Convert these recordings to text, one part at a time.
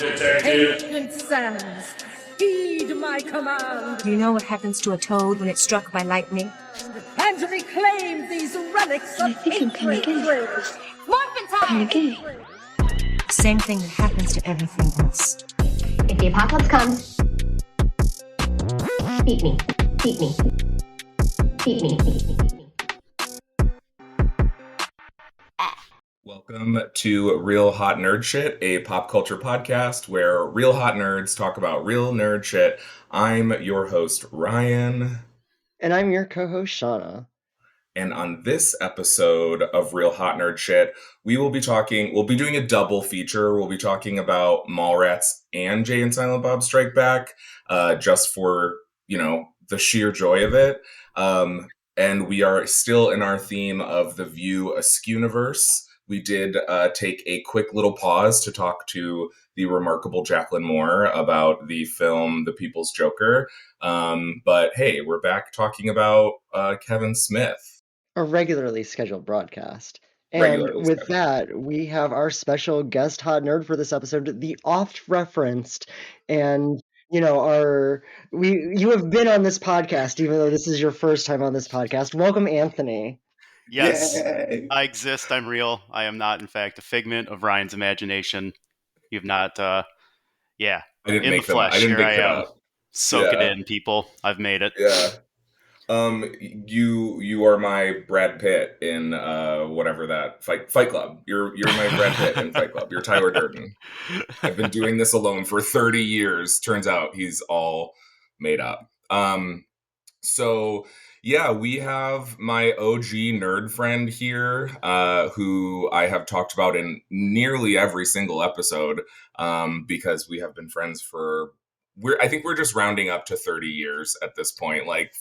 Ancient sands, heed my command. You know what happens to a toad when it's struck by lightning? And reclaim these relics of hatred. Morphin time! Same thing that happens to everything else. If the apocalypse comes, beat me. Beat me. Beat me. Beat me. Beat me. Welcome to Real Hot Nerd Shit, a pop culture podcast where real hot nerds talk about real nerd shit. I'm your host, Ryan. And I'm your co-host, Shauna. And on this episode of Real Hot Nerd Shit, we'll be doing a double feature. We'll be talking about Mallrats and Jay and Silent Bob Strike Back, just for, the sheer joy of it. And we are still in our theme of the View Askewniverse. We did take a quick little pause to talk to the remarkable Jacqueline Moore about the film The People's Joker. But hey, we're back talking about Kevin Smith. A regularly scheduled broadcast. And with that, we have our special guest hot nerd for this episode, the oft-referenced and you have been on this podcast, even though this is your first time on this podcast. Welcome, Anthony. Yes, Yay. I exist. I'm real. I am not, in fact, a figment of Ryan's imagination. You've not, I didn't in make the flesh. I didn't Here make I that am. up. Soak it in, people. I've made it. Yeah. You are my Brad Pitt in whatever that Fight Club. You're my Brad Pitt in Fight Club. You're Tyler Durden. I've been doing this alone for 30 years. Turns out he's all made up. So yeah, we have my OG nerd friend here, who I have talked about in nearly every single episode, because we have been friends for I think we're just rounding up to 30 years at this point. Like,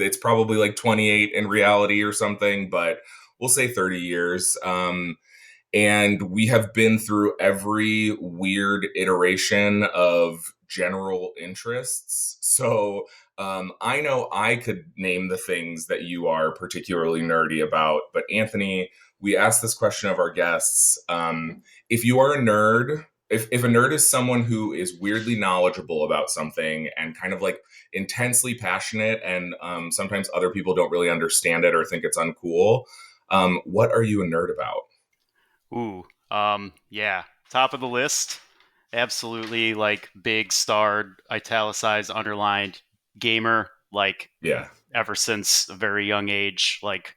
it's probably like 28 in reality or something, but we'll say 30 years. And we have been through every weird iteration of general interests. So I know I could name the things that you are particularly nerdy about, but Anthony, we asked this question of our guests. If you are a nerd, if a nerd is someone who is weirdly knowledgeable about something and kind of like intensely passionate, and sometimes other people don't really understand it or think it's uncool, what are you a nerd about? Ooh, yeah. Top of the list. Absolutely, like, big starred, italicized, underlined gamer, like, Yeah. ever since a very young age. Like,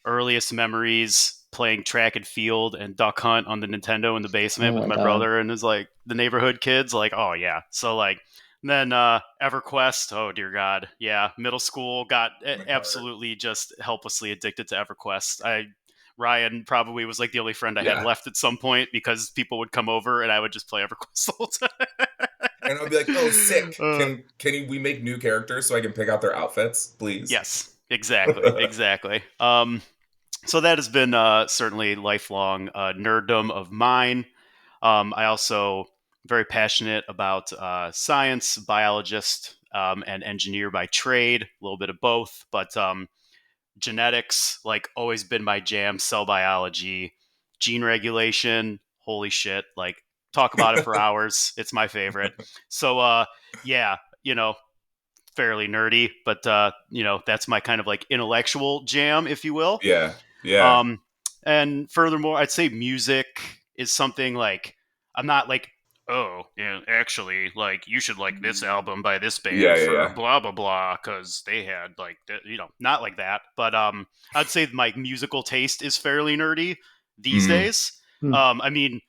earliest memories playing track and field and duck hunt on the Nintendo in the basement with my brother and his like the neighborhood kids. Like, oh yeah. So like, then EverQuest. Oh dear God, yeah. Middle school got absolutely just helplessly addicted to EverQuest. Ryan probably was like the only friend I had left at some point, because people would come over and I would just play EverQuest the whole time. And I'd be like, "Oh, sick! Can we make new characters so I can pick out their outfits, please?" Yes, exactly. So that has been certainly lifelong nerddom of mine. I also very passionate about science, biologist, and engineer by trade, a little bit of both, but genetics, like, always been my jam. Cell biology, gene regulation, holy shit, like, talk about it for hours. It's my favorite. So yeah, fairly nerdy, but that's my kind of like intellectual jam, if you will. Yeah. And furthermore, I'd say music is something like, I'm not like, oh, yeah, actually, like, you should like this album by this band for blah blah blah because they had like not like that. But I'd say my musical taste is fairly nerdy these days. I mean,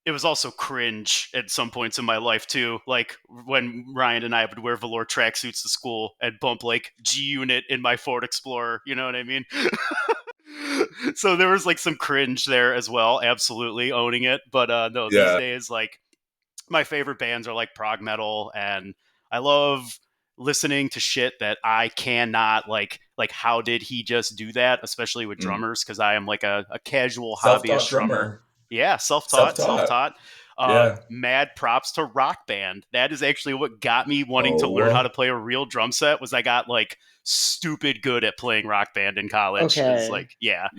it was also cringe at some points in my life too, like when Ryan and I would wear velour tracksuits to school and bump like G-Unit in my Ford Explorer. You know what I mean? So there was like some cringe there as well. Absolutely owning it. But no, these days, like, my favorite bands are like prog metal, and I love listening to shit that I cannot like how did he just do that? Especially with drummers, because I am like a casual hobbyist drummer. Yeah, self-taught. Mad props to Rock Band. That is actually what got me wanting to learn how to play a real drum set. Was I got like stupid good at playing Rock Band in college. Okay. It's like, yeah.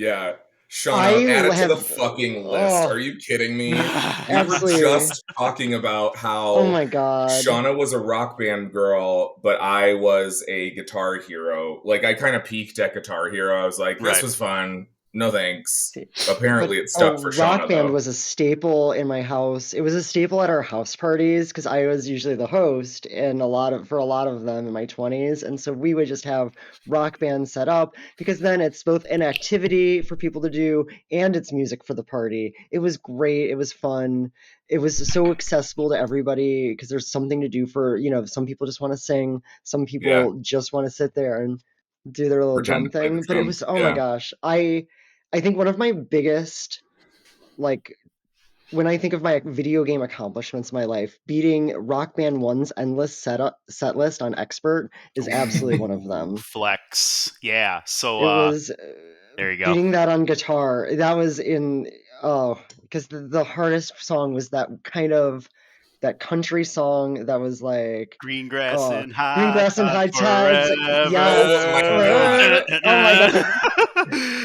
Shauna, add it to the fucking list. Are you kidding me? We were just talking about how oh my God. Shauna was a rock band girl, but I was a Guitar Hero. Like, I kind of peaked at Guitar Hero. I was like, this was fun. No thanks. Apparently it stuck for Shauna, Rock Band though. was a staple in my house. It was a staple at our house parties because I was usually the host and for a lot of them in my 20s. And so we would just have Rock Band set up because then it's both an activity for people to do and it's music for the party. It was great. It was fun. It was so accessible to everybody because there's something to do for, some people just want to sing. Some people just want to sit there and do their little drum thing. But it was, oh my gosh. I think one of my biggest, like, when I think of my video game accomplishments in my life, beating Rock Band 1's endless set list on Expert is absolutely one of them. Flex. Yeah. So it was there you go. Beating that on guitar. That was because the hardest song was that country song that was like green grass and high tides. Yes. Oh my God. Oh my God.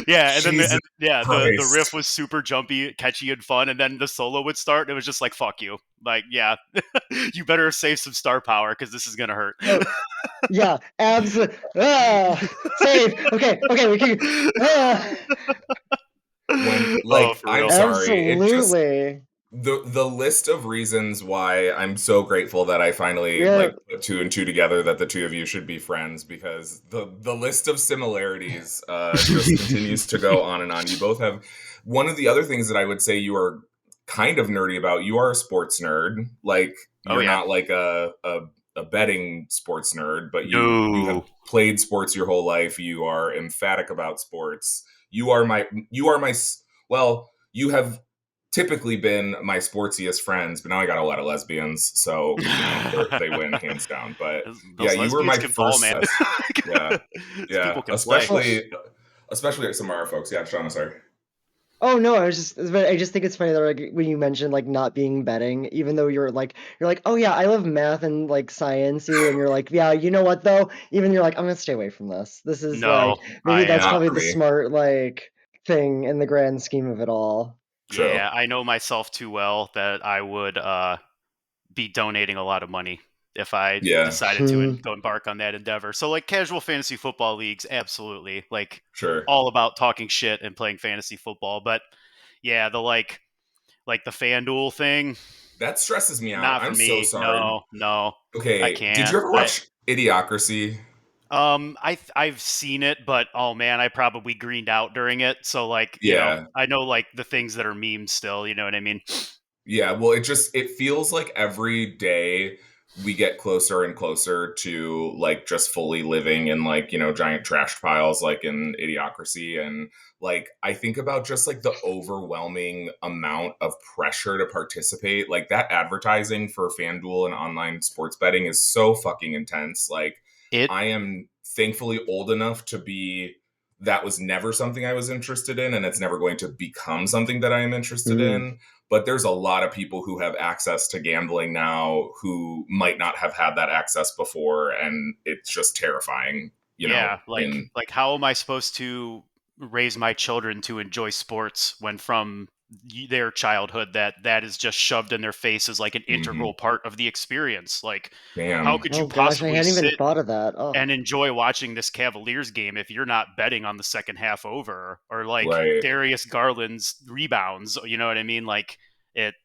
Yeah, and then the riff was super jumpy, catchy, and fun, and then the solo would start, and it was just like, fuck you. Like, yeah, you better save some star power because this is gonna hurt. Yeah, absolutely. Save. Okay, we can. I'm sorry. Absolutely. The list of reasons why I'm so grateful that I finally put two and two together that the two of you should be friends, because the list of similarities just continues to go on and on. You both have one of the other things that I would say you are kind of nerdy about. You are a sports nerd. Like, you're not like a betting sports nerd, but you have played sports your whole life. You are emphatic about sports. You have typically been my sportsiest friends, but now I got a lot of lesbians, so they win hands down. But you were my first. Especially some of our folks. Yeah, Shauna, sorry. Oh no, I just think it's funny that like when you mentioned like not being betting, even though you're like, oh yeah, I love math and like sciencey, and you're like, yeah, you know what though? Even you're like, I'm gonna stay away from this. This is maybe that's probably the smart like thing in the grand scheme of it all. True. Yeah, I know myself too well that I would be donating a lot of money if I decided to go embark on that endeavor. So like casual fantasy football leagues, absolutely. Like all about talking shit and playing fantasy football. But yeah, the like the FanDuel thing. That stresses me out. Not for I'm me. so sorry. No. Okay. I can't. Did you ever watch Idiocracy? I've seen it, but oh man, I probably greened out during it. So like, I know like the things that are memes still, you know what I mean? Yeah, well, it feels like every day we get closer and closer to like just fully living in like, giant trash piles like in Idiocracy. And like, I think about just like the overwhelming amount of pressure to participate. Like, that advertising for FanDuel and online sports betting is so fucking intense. Like, I am thankfully old enough to be, that was never something I was interested in, and it's never going to become something that I am interested in. But there's a lot of people who have access to gambling now who might not have had that access before, and it's just terrifying. Like how am I supposed to raise my children to enjoy sports when from their childhood that is just shoved in their face as like an integral part of the experience? Like, how could you possibly I hadn't sit even thought of that. and enjoy watching this Cavaliers game if you're not betting on the second half over, or like Darius Garland's rebounds? You know what I mean? Like it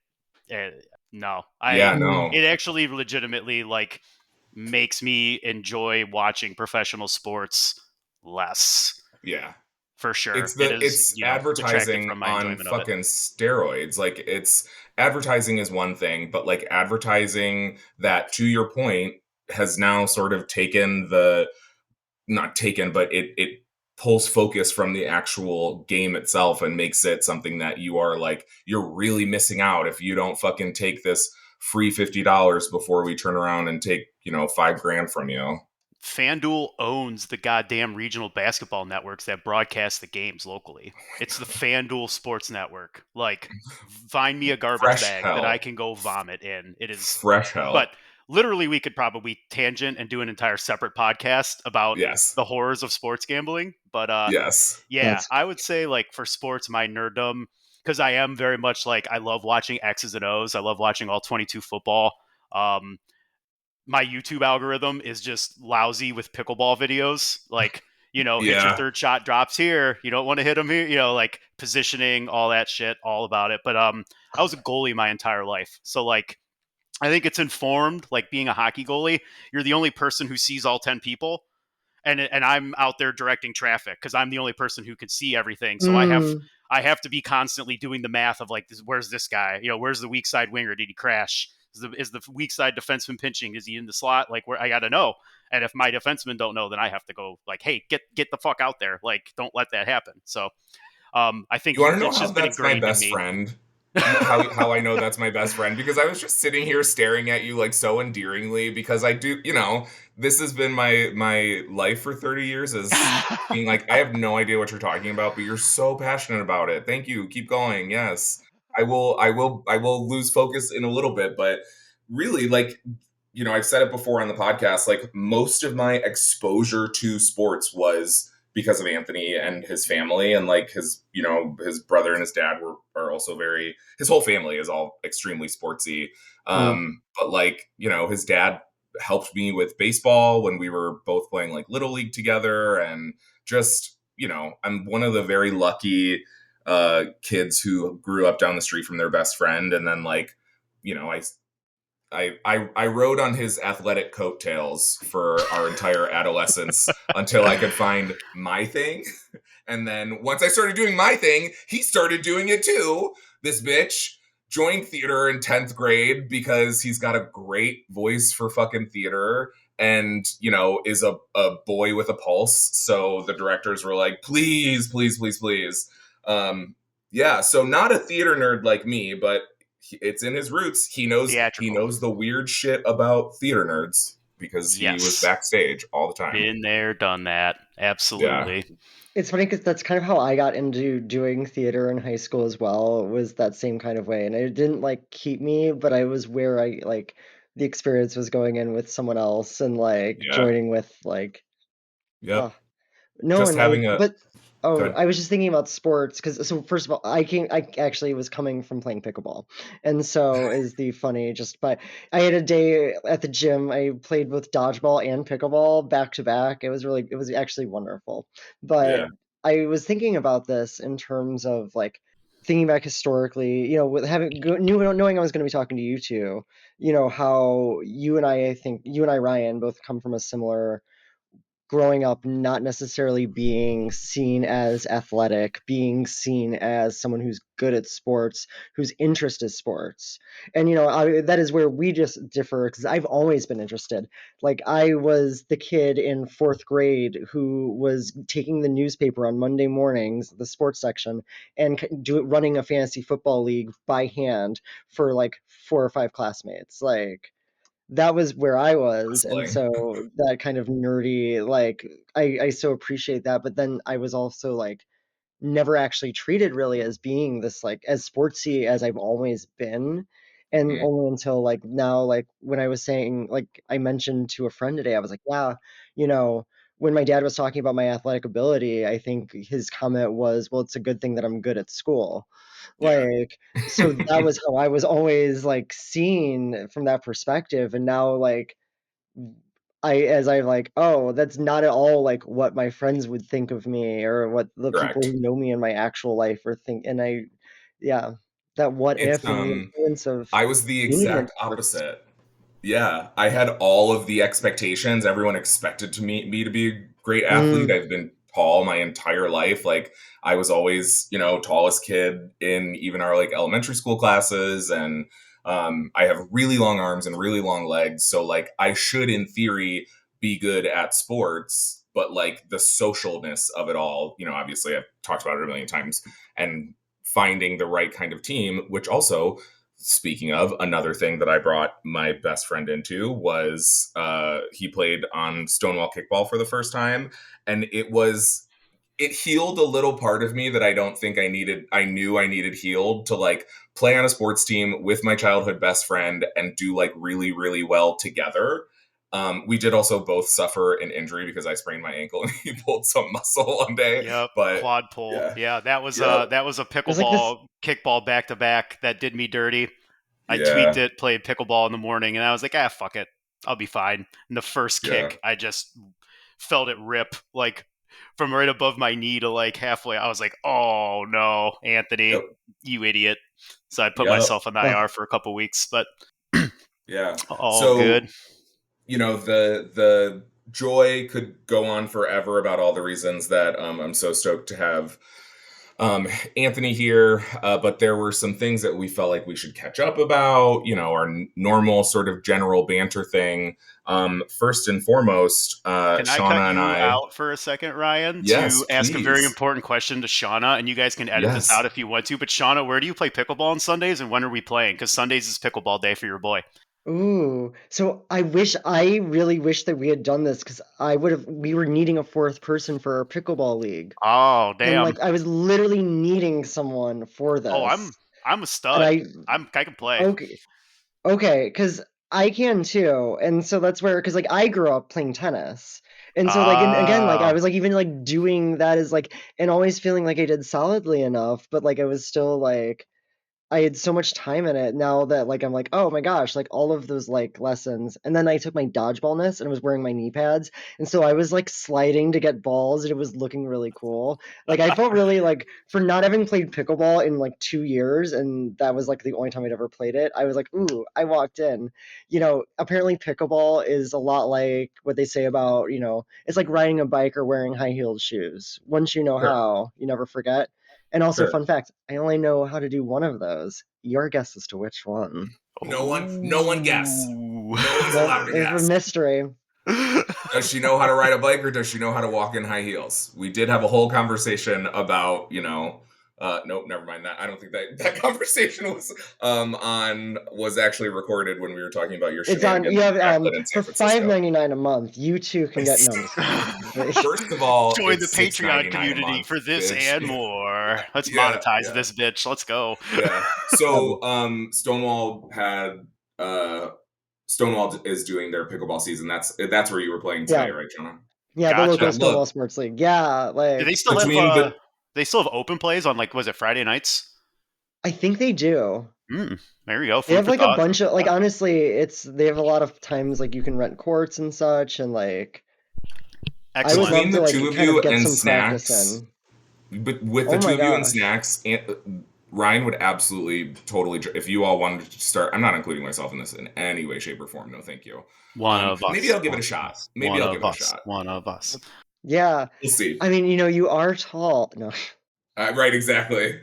actually legitimately like makes me enjoy watching professional sports less. Yeah. For sure. It's advertising on fucking steroids. Like, it's advertising is one thing, but like advertising that, to your point, has now sort of it pulls focus from the actual game itself and makes it something that you are like, you're really missing out if you don't fucking take this free $50 before we turn around and take, $5,000 from you. FanDuel owns the goddamn regional basketball networks that broadcast the games locally. It's the FanDuel Sports Network. Like, find me a garbage bag that I can go vomit in. It is fresh hell. But literally we could probably tangent and do an entire separate podcast about Yes. the horrors of sports gambling. But yes. yeah, I would say like for sports, my nerddom, because I am very much like I love watching X's and O's. I love watching all 22 football. My YouTube algorithm is just lousy with pickleball videos. Like, hit your third shot drops here. You don't want to hit them here. Like positioning, all that shit, all about it. But I was a goalie my entire life, so like I think it's informed. Like being a hockey goalie, you're the only person who sees all 10 people. And I'm out there directing traffic because I'm the only person who can see everything. So I have to be constantly doing the math of like, where's this guy? Where's the weak side winger? Did he crash? Is the weak side defenseman pinching? Is he in the slot? Like, where I got to know. And if my defensemen don't know, then I have to go like, hey, get the fuck out there. Like, don't let that happen. So I think you want to know it's how just been that's my ingrained in best me. friend? how I know that's my best friend, because I was just sitting here staring at you like so endearingly, because I do, this has been my life for 30 years, as being like, I have no idea what you're talking about, but you're so passionate about it. Thank you. Keep going. Yes. I will lose focus in a little bit, but really, like, I've said it before on the podcast, like most of my exposure to sports was because of Anthony and his family, and like his brother and his dad are also his whole family is all extremely sportsy. But like, his dad helped me with baseball when we were both playing like Little League together. And just, I'm one of the very lucky kids who grew up down the street from their best friend. And then like, I rode on his athletic coattails for our entire adolescence until I could find my thing. And then once I started doing my thing, he started doing it too. This bitch joined theater in 10th grade because he's got a great voice for fucking theater and, is a boy with a pulse. So the directors were like, please, please, please, please. Yeah, so not a theater nerd like me, but it's in his roots. He knows the weird shit about theater nerds because he was backstage all the time. Been there, done that. Absolutely. Yeah. It's funny because that's kind of how I got into doing theater in high school as well. It was that same kind of way. And it didn't like keep me, but I was where I like the experience was going in with someone else and like joining with like no, just having I was just thinking about sports because so first of all, I actually was coming from playing pickleball, and so is the funny but I had a day at the gym. I played both dodgeball and pickleball back to back. It was actually wonderful. But I was thinking about this in terms of like thinking back historically, with knowing I was going to be talking to you two, how you and I think you and I, Ryan, both come from a similar growing up, not necessarily being seen as athletic, being seen as someone who's good at sports, whose interest is sports. And, that is where we just differ because I've always been interested. Like, I was the kid in fourth grade who was taking the newspaper on Monday mornings, the sports section, and running a fantasy football league by hand for like 4 or 5 classmates. Like, that was where I was. And so that kind of nerdy, like, I so appreciate that. But then I was also like never actually treated really as being this like as sportsy as I've always been. And only until like now, like when I was saying, like I mentioned to a friend today, I was like, yeah, when my dad was talking about my athletic ability, I think his comment was, well, it's a good thing that I'm good at school. Like, so that was how I was always like seen from that perspective. And now like I'm like, oh, that's not at all like what my friends would think of me or what the people who know me in my actual life or think. And that what if and the influence of I was the exact opposite. Yeah, I had all of the expectations. Everyone expected me to be a great athlete. I've been tall my entire life. Like I was always, tallest kid in even our like elementary school classes. And I have really long arms and really long legs. So like I should in theory be good at sports, but like the socialness of it all, obviously I've talked about it a million times, and finding the right kind of team, which also, speaking of, another thing that I brought my best friend into was he played on Stonewall kickball for the first time. And it healed a little part of me that I don't think I knew I needed healed, to like play on a sports team with my childhood best friend and do like really, really well together. We did also both suffer an injury because I sprained my ankle and he pulled some muscle one day. Yep, But quad pull. Yeah, that was Yep. a It's like this. pickleball kickball back to back that did me dirty. I tweaked it, played pickleball in the morning, and I was like, fuck it, I'll be fine. And the first kick, I just felt it rip like from right above my knee to like halfway. I was like, oh no, Anthony, you idiot. So I put myself on the IR for a couple weeks, but all good. You know, the joy could go on forever about all the reasons that I'm so stoked to have Anthony here, but there were some things that we felt like we should catch up about, you know, our normal sort of general banter thing. First and foremost, can Shauna I cut and you I out for a second, Ryan, yes, to ask please. a very important question to Shauna, and you guys can edit this out if you want to. But Shauna, where do you play pickleball on Sundays, and when are we playing? Because Sundays is pickleball day for your boy. Ooh, so I really wish that we had done this because we were needing a fourth person for our pickleball league. Oh, damn. And like I was literally needing someone for this. Oh, I'm a stud. I can play. Okay, because I can too. And so that's where, because like I grew up playing tennis. And so like, and again, like I was like even like doing that as like, and always feeling like I did solidly enough, but like I was still like, I had so much time in it now that like I'm like, oh my gosh, like all of those like lessons. And then I took my dodgeballness and was wearing my knee pads. And so I was like sliding to get balls and it was looking really cool. Like I felt really like for not having played pickleball in like 2 years, and that was like the only time I'd ever played it. I was like, ooh, I walked in. You know, apparently pickleball is a lot like what they say about, you know, it's like riding a bike or wearing high-heeled shoes. Once you know how, you never forget. And also, fun fact, I only know how to do one of those. Your guess as to which one. No one guess. No one's allowed to guess. It's a mystery. Does she know how to ride a bike or does she know how to walk in high heels? We did have a whole conversation about, you know, nope, never mind that. I don't think that conversation was actually recorded when we were talking about your shenanigans. It's on. You have for $5.99 a month. You too can get First of all, join the Patreon community month, for this bitch. And more. Let's monetize this bitch. Let's go. Yeah. So Stonewall is doing their pickleball season. That's where you were playing today, right, Jonah? Yeah, the local Stonewall Sports League. Yeah, like. Do they still have? They still have open plays on like was it Friday nights? I think they do. There you go. They have like a bunch of like honestly, they have a lot of times like you can rent courts and such and like. Excellent. Between the two of you and Snacks, but with the two of you and Snacks, Ryan would absolutely totally. If you all wanted to start, I'm not including myself in this in any way, shape, or form. No, thank you. One of us. Maybe I'll give it a shot. One of us. Yeah. We'll see. I mean, you know, you are tall. No. Right, exactly.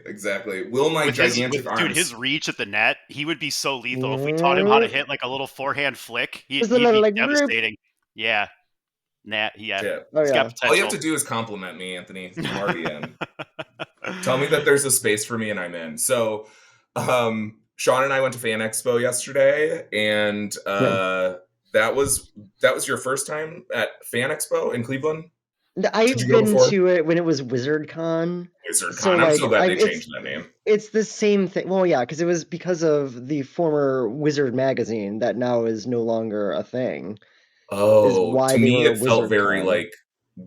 Will my gigantic arms. Dude, his reach at the net, he would be so lethal if we taught him how to hit like a little forehand flick. He'd be like, devastating. Yeah. He's got potential. All you have to do is compliment me, Anthony. I'm already in. Tell me that there's a space for me and I'm in. So, Sean and I went to Fan Expo yesterday, and that was your first time at Fan Expo in Cleveland? I've been to it when it was WizardCon. So I'm so glad they changed that name. It's the same thing. Well, yeah, because it was because of the former Wizard magazine that now is no longer a thing. Oh, to me it felt very like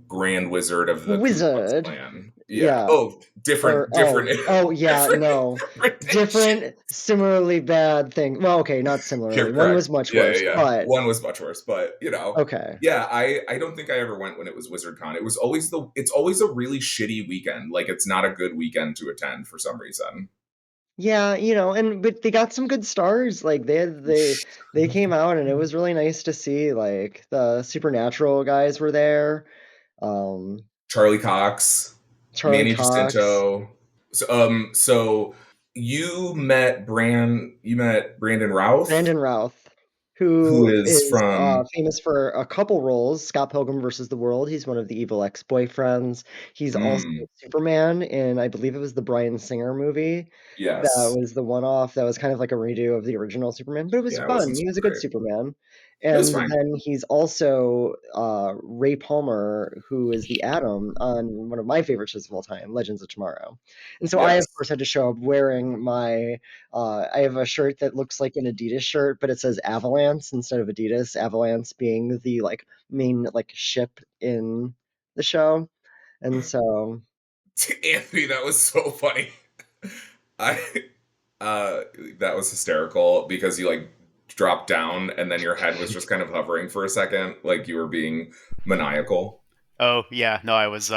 Grand Wizard of the Wizard Clan. Yeah. Oh, different. Different, similarly bad thing. Well, okay, not similarly. One was much worse. But one was much worse, but you know. Okay. Yeah, I don't think I ever went when it was WizardCon. It was always it's always a really shitty weekend. Like it's not a good weekend to attend for some reason. Yeah, you know, but they got some good stars. Like they came out and it was really nice to see. Like the Supernatural guys were there. Charlie Cox, Manny Jacinto. So you met Brandon Routh. Brandon Routh. Who who is is from? famous for a couple roles. Scott Pilgrim versus the World. He's one of the evil ex-boyfriends. He's also Superman in, I believe it was the Bryan Singer movie. That Yes. was the one-off. That was kind of like a redo of the original Superman, but it was Yeah, it fun. wasn't He super was a good great. Superman. It was And fine. then he's also Ray Palmer, who is the Atom on one of my favorite shows of all time, Legends of Tomorrow. And so I, of Yes. course, had to show up wearing my I have a shirt that looks like an Adidas shirt, but it says Avalanche instead of Adidas. Avalanche being the like main like ship in the show, and so Anthony, that was so funny. I that was hysterical because you like dropped down and then your head was just kind of hovering for a second, like you were being maniacal. Oh yeah, no, I was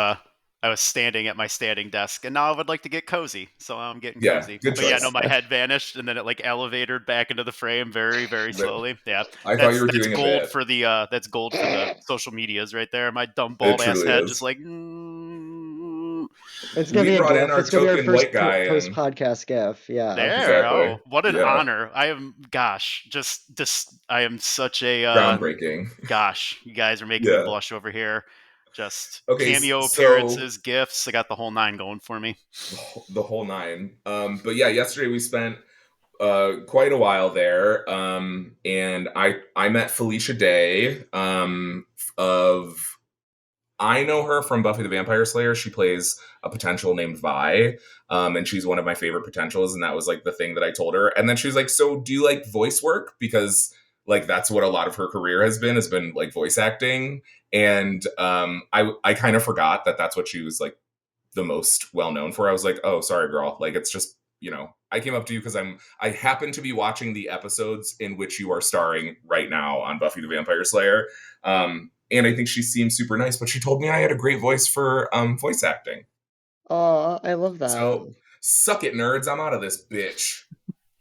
standing at my standing desk, and now I would like to get cozy, so I'm getting Yeah, cozy. good But yeah, no, choice. my head vanished, and then it like elevated back into the frame very, very Rip. slowly. Yeah, I thought you were that's doing a gold bit. for the that's gold for the social medias right there. My dumb It bald ass truly head just is. like. it's gonna We be a brought in GIF. our It's gonna be our token first white guy post and podcast GIF. Yeah. There. exactly. Oh, what an Yeah. honor. I am, gosh, just I am such a, Groundbreaking. gosh, you guys are making me Yeah. blush over here. Just Okay, cameo so appearances, gifts. I got the whole nine going for me. the whole nine. But yeah, yesterday we spent quite a while there, and I met Felicia Day. Of I know her from Buffy the Vampire Slayer. She plays a potential named Vi, and she's one of my favorite potentials. And that was like the thing that I told her. And then she was like, "So, do you like voice work? Because like that's what a lot of her career has been like voice acting." And I kind of forgot that that's what she was like the most well known for. I was like, "Oh, sorry, girl. Like it's just." I came up to you because I happen to be watching the episodes in which you are starring right now on Buffy the Vampire Slayer. And I think she seems super nice, but she told me I had a great voice for voice acting. Oh, I love that. So suck it, nerds. I'm out of this bitch.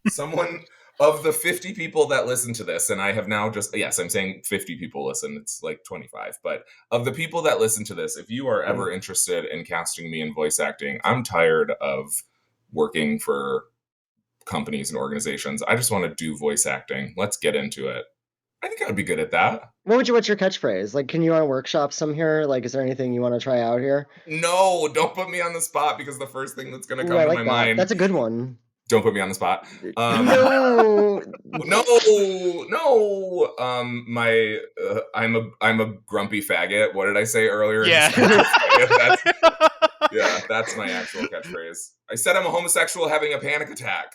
Someone of the 50 people that listen to this, and I have now just, yes, I'm saying 50 people listen. It's like 25. But of the people that listen to this, if you are ever interested in casting me in voice acting, I'm tired of working for companies and organizations. I just want to do voice acting. Let's get into it. I think I would be good at that. What's your catchphrase? Like, can you want to workshop some here? Like, is there anything you want to try out here? No, don't put me on the spot because the first thing that's going to Ooh, come I to like my that. mind. That's a good one. Don't put me on the spot. No. No. I'm a grumpy faggot. What did I say earlier? Yeah. That's my actual catchphrase. I said I'm a homosexual having a panic attack.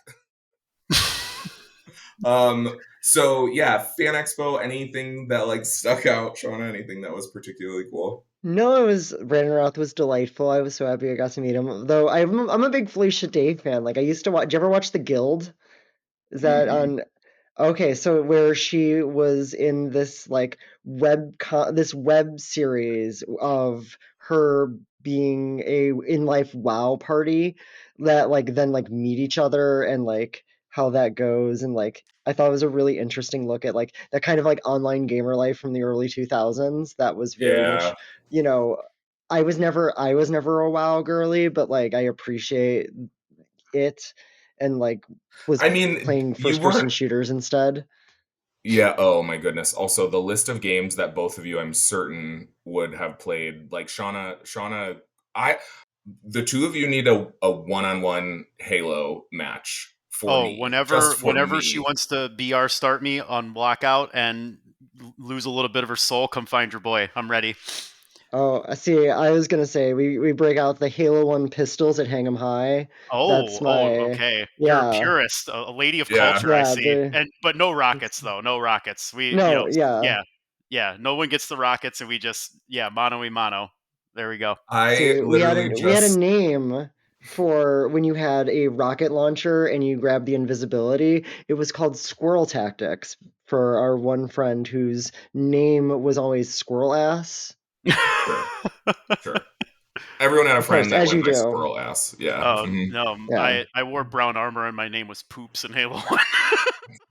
So yeah, Fan Expo. Anything that like stuck out, Shauna? Anything that was particularly cool? No, it was Brandon Routh was delightful. I was so happy I got to meet him. Though I'm a big Felicia Day fan. Like I used to watch. Did you ever watch The Guild? Is that Mm-mm. on? Okay, so where she was in this like this web series of her being a in life WoW party that like then like meet each other and like how that goes and like I thought it was a really interesting look at like that kind of like online gamer life from the early 2000s that was very Yeah. much, you know, I was never a WoW girly, but like I appreciate it and like was I mean, playing you first person weren't. shooters instead. Yeah. Oh my goodness. Also, the list of games that both of you, I'm certain, would have played. Like Shauna. I. The two of you need a one-on-one Halo match for Oh, me, just for whenever she me. wants to BR start me on walkout and lose a little bit of her soul, come find your boy. I'm ready. Oh, I see. I was gonna say we break out the Halo 1 pistols at Hang 'em High. That's my Okay. You're a yeah. purist, a lady of Yeah. culture, I Yeah, see. the But no rockets though. No rockets. no, yeah. Yeah, yeah. No one gets the rockets, and we just, yeah, mano y mano. There we go. I See, literally we had a just. name for when you had a rocket launcher and you grabbed the invisibility. It was called Squirrel Tactics for our one friend whose name was always Squirrel Ass. Sure. Sure. Everyone had a Of course, friend that as went you by do. Squirrel Ass. Yeah. Oh Mhm. no, Yeah. I wore brown armor, and my name was Poops in Halo 1.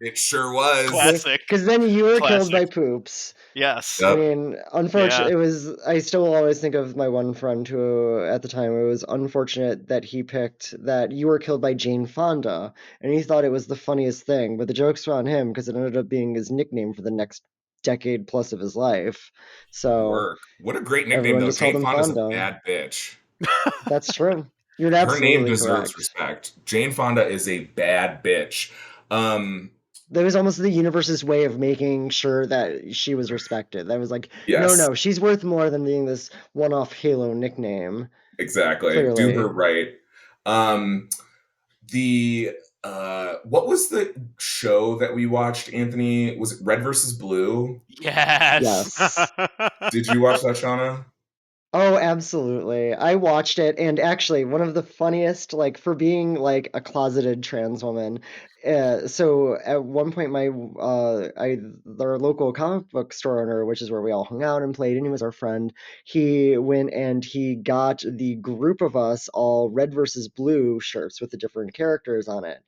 It sure was. Classic. Because then you were killed Classic. by Poops. Yes. I Yep. mean, unfortunately, I still always think of my one friend who, at the time, it was unfortunate that he picked that you were killed by Jane Fonda, and he thought it was the funniest thing, but the joke's on him because it ended up being his nickname for the next decade plus of his life. So Work. What a great nickname, everyone though. just called Jane him Fonda's a Fonda. bad bitch. That's true. You're Her name absolutely deserves correct. respect. Jane Fonda is a bad bitch. That was almost the universe's way of making sure that she was respected. That was like, Yes, no, she's worth more than being this one-off Halo nickname. exactly. Do her Clearly. right. Um, the what was the show that we watched, Anthony? Was it Red versus Blue? Yes. Yes. Did you watch that, Shauna? Oh, absolutely. I watched it, and actually, one of the funniest, like, for being like a closeted trans woman. So at one point, their local comic book store owner, which is where we all hung out and played, and he was our friend. He went and he got the group of us all red versus blue shirts with the different characters on it,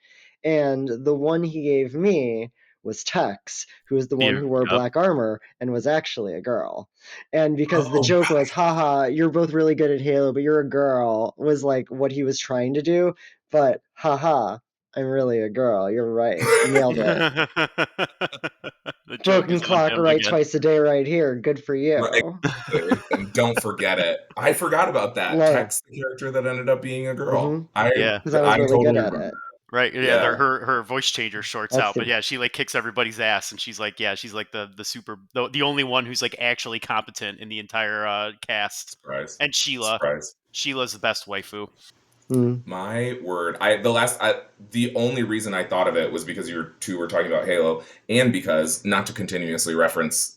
and the one he gave me was Tex, who was the one who wore Yep. black armor and was actually a girl. And because the Oh joke was, haha, you're both really good at Halo, but you're a girl, was like what he was trying to do. But haha, I'm really a girl. You're right. Nailed it. The joke Broken is on clock him right again. twice a day right here. Good for right. you. Exactly. And don't forget it. I forgot about that. Like, Tex, the character that ended up being a girl. mm-hmm. Yeah. Because I was I really good totally at remember it. Right. Yeah. that. Her voice changer shorts That's out, but the yeah, she like kicks everybody's ass, and she's like the only one who's like actually competent in the entire cast. Surprise. And Surprise. Sheila's the best waifu. My word. The only reason I thought of it was because you two were talking about Halo, and because, not to continuously reference,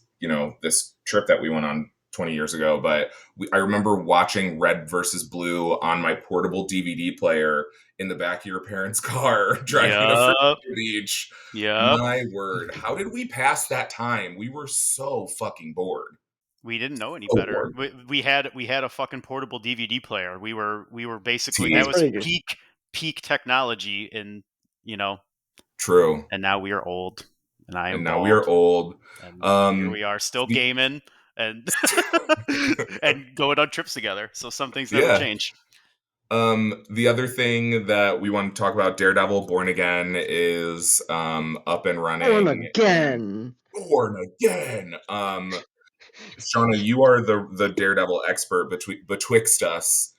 this trip that we went on 20 years ago, but I remember watching Red versus Blue on my portable DVD player in the back of your parents' car driving to Yep. Virginia Beach. Yep. My word. How did we pass that time? We were so fucking bored. We didn't know any So better. bored. We had a fucking portable DVD player. We were basically, that That's was Teenagers. pretty good. peak technology, and True. and now we are old, and I am And now we are bald, old. and here Um, we are still the- gaming and and going on trips together. So some things never yeah. change. The other thing that we want to talk about, Daredevil Born Again, is up and Born running. And again. Born Again. Shauna, you are the Daredevil expert betwixt us.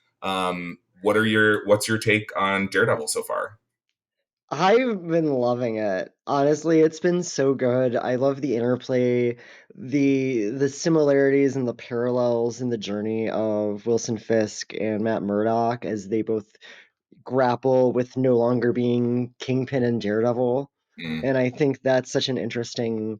What's your take on Daredevil so far? I've been loving it. Honestly, it's been so good. I love the interplay, the similarities and the parallels in the journey of Wilson Fisk and Matt Murdock as they both grapple with no longer being Kingpin and Daredevil. Mm, And I think that's such an interesting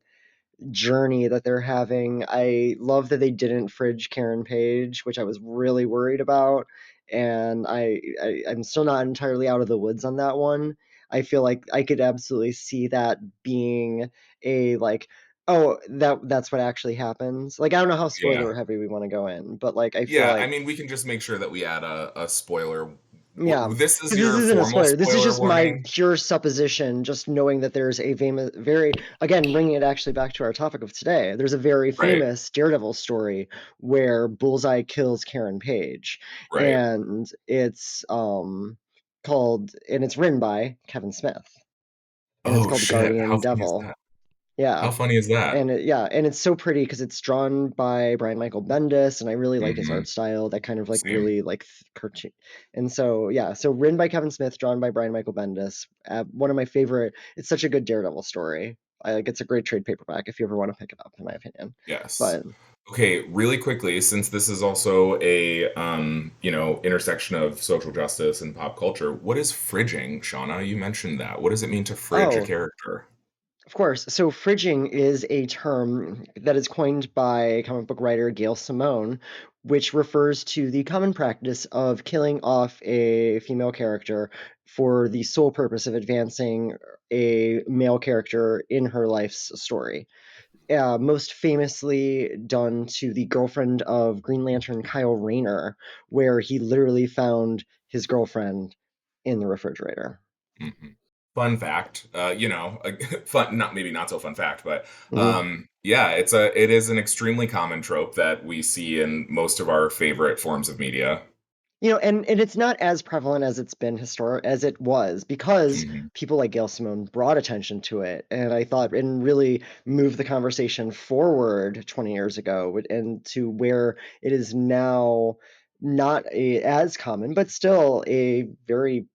journey that they're having. I love that they didn't fridge Karen Page, which I was really worried about, and I'm still not entirely out of the woods on that one. I feel like I could absolutely see that being a like, oh, that's what actually happens. Like, I don't know how yeah. spoiler heavy we want to go in, but like I feel Yeah, I like, mean, we can just make sure that we add a spoiler. yeah, This is because this your isn't a formal spoiler. This is spoiler just my warning? pure supposition, just knowing that there's a famous, very, again, bringing it actually back to our topic of today, there's a very Right, famous Daredevil story where Bullseye kills Karen Page. right. And it's and it's written by Kevin Smith. And it's Oh, called shit. How Guardian funny is Devil. that? How Yeah. funny is that? And it's so pretty because it's drawn by Brian Michael Bendis, and I really like his Hmm. art style. That kind of like Same. really like cartoon. And so yeah, so written by Kevin Smith, drawn by Brian Michael Bendis. One of my favorite. It's such a good Daredevil story. I like it's a great trade paperback if you ever want to pick it up, in my opinion. Yes. But Okay, really quickly, since this is also a intersection of social justice and pop culture, what is fridging, Shauna? You mentioned that. What does it mean to fridge a oh, character? of course. So fridging is a term that is coined by comic book writer Gail Simone, which refers to the common practice of killing off a female character for the sole purpose of advancing a male character in her life's story. Most famously done to the girlfriend of Green Lantern Kyle Rayner, where he literally found his girlfriend in the refrigerator. Hmm. Fun fact, fun, not maybe not so fun fact, but Mhm. yeah, it is an extremely common trope that we see in most of our favorite forms of media. And it's not as prevalent as it's been historic as it was because Mhm. people like Gail Simone brought attention to it, and I thought and really moved the conversation forward 20 years ago and to where it is now not as common, but still a very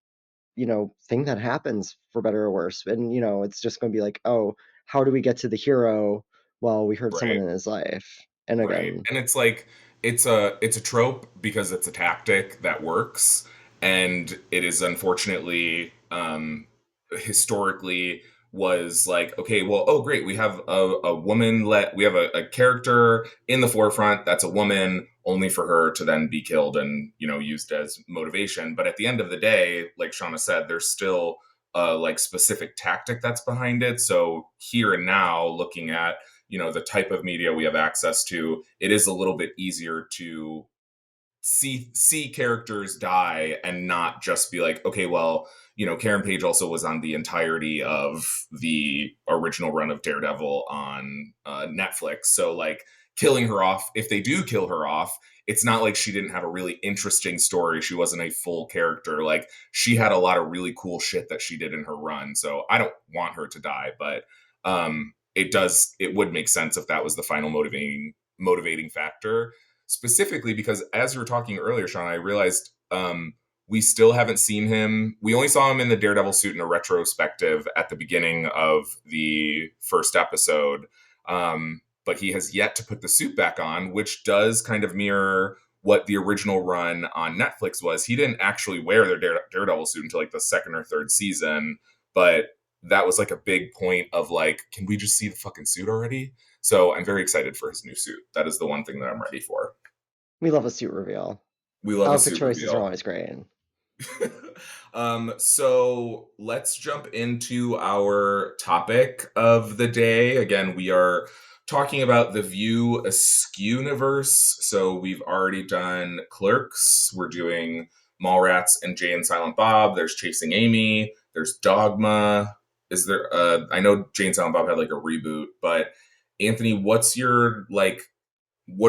thing that happens for better or worse. And it's just going to be like, oh, how do we get to the hero? Well, we hurt someone Right. in his life, and Right. again. And it's like it's a trope because it's a tactic that works, and it is unfortunately historically was like, okay, well, oh great, we have a woman, we have a character in the forefront that's a woman, only for her to then be killed and used as motivation. But at the end of the day, like Shauna said, there's still a like specific tactic that's behind it. So here and now, looking at the type of media we have access to, it is a little bit easier to see characters die and not just be like, okay, well, Karen Page also was on the entirety of the original run of Daredevil on Netflix. So like killing her off, if they do kill her off, it's not like she didn't have a really interesting story. She wasn't a full character. Like she had a lot of really cool shit that she did in her run. So I don't want her to die, but it would make sense if that was the final motivating factor, specifically because as you were talking earlier, Sean, I realized we still haven't seen him. We only saw him in the Daredevil suit in a retrospective at the beginning of the first episode, but he has yet to put the suit back on, which does kind of mirror what the original run on Netflix was. He didn't actually wear the Daredevil suit until like the second or third season, but that was like a big point of like, can we just see the fucking suit already? So I'm very excited for his new suit. That is the one thing that I'm ready for. We love a suit reveal. We love a Outfit suit choices are reveal. always great. So let's jump into our topic of the day. Again, we are talking about the View Askewniverse. So we've already done Clerks. We're doing Mallrats and Jay and Silent Bob. There's Chasing Amy. There's Dogma. Is there? I know Jay and Silent Bob had like a reboot, but Anthony, what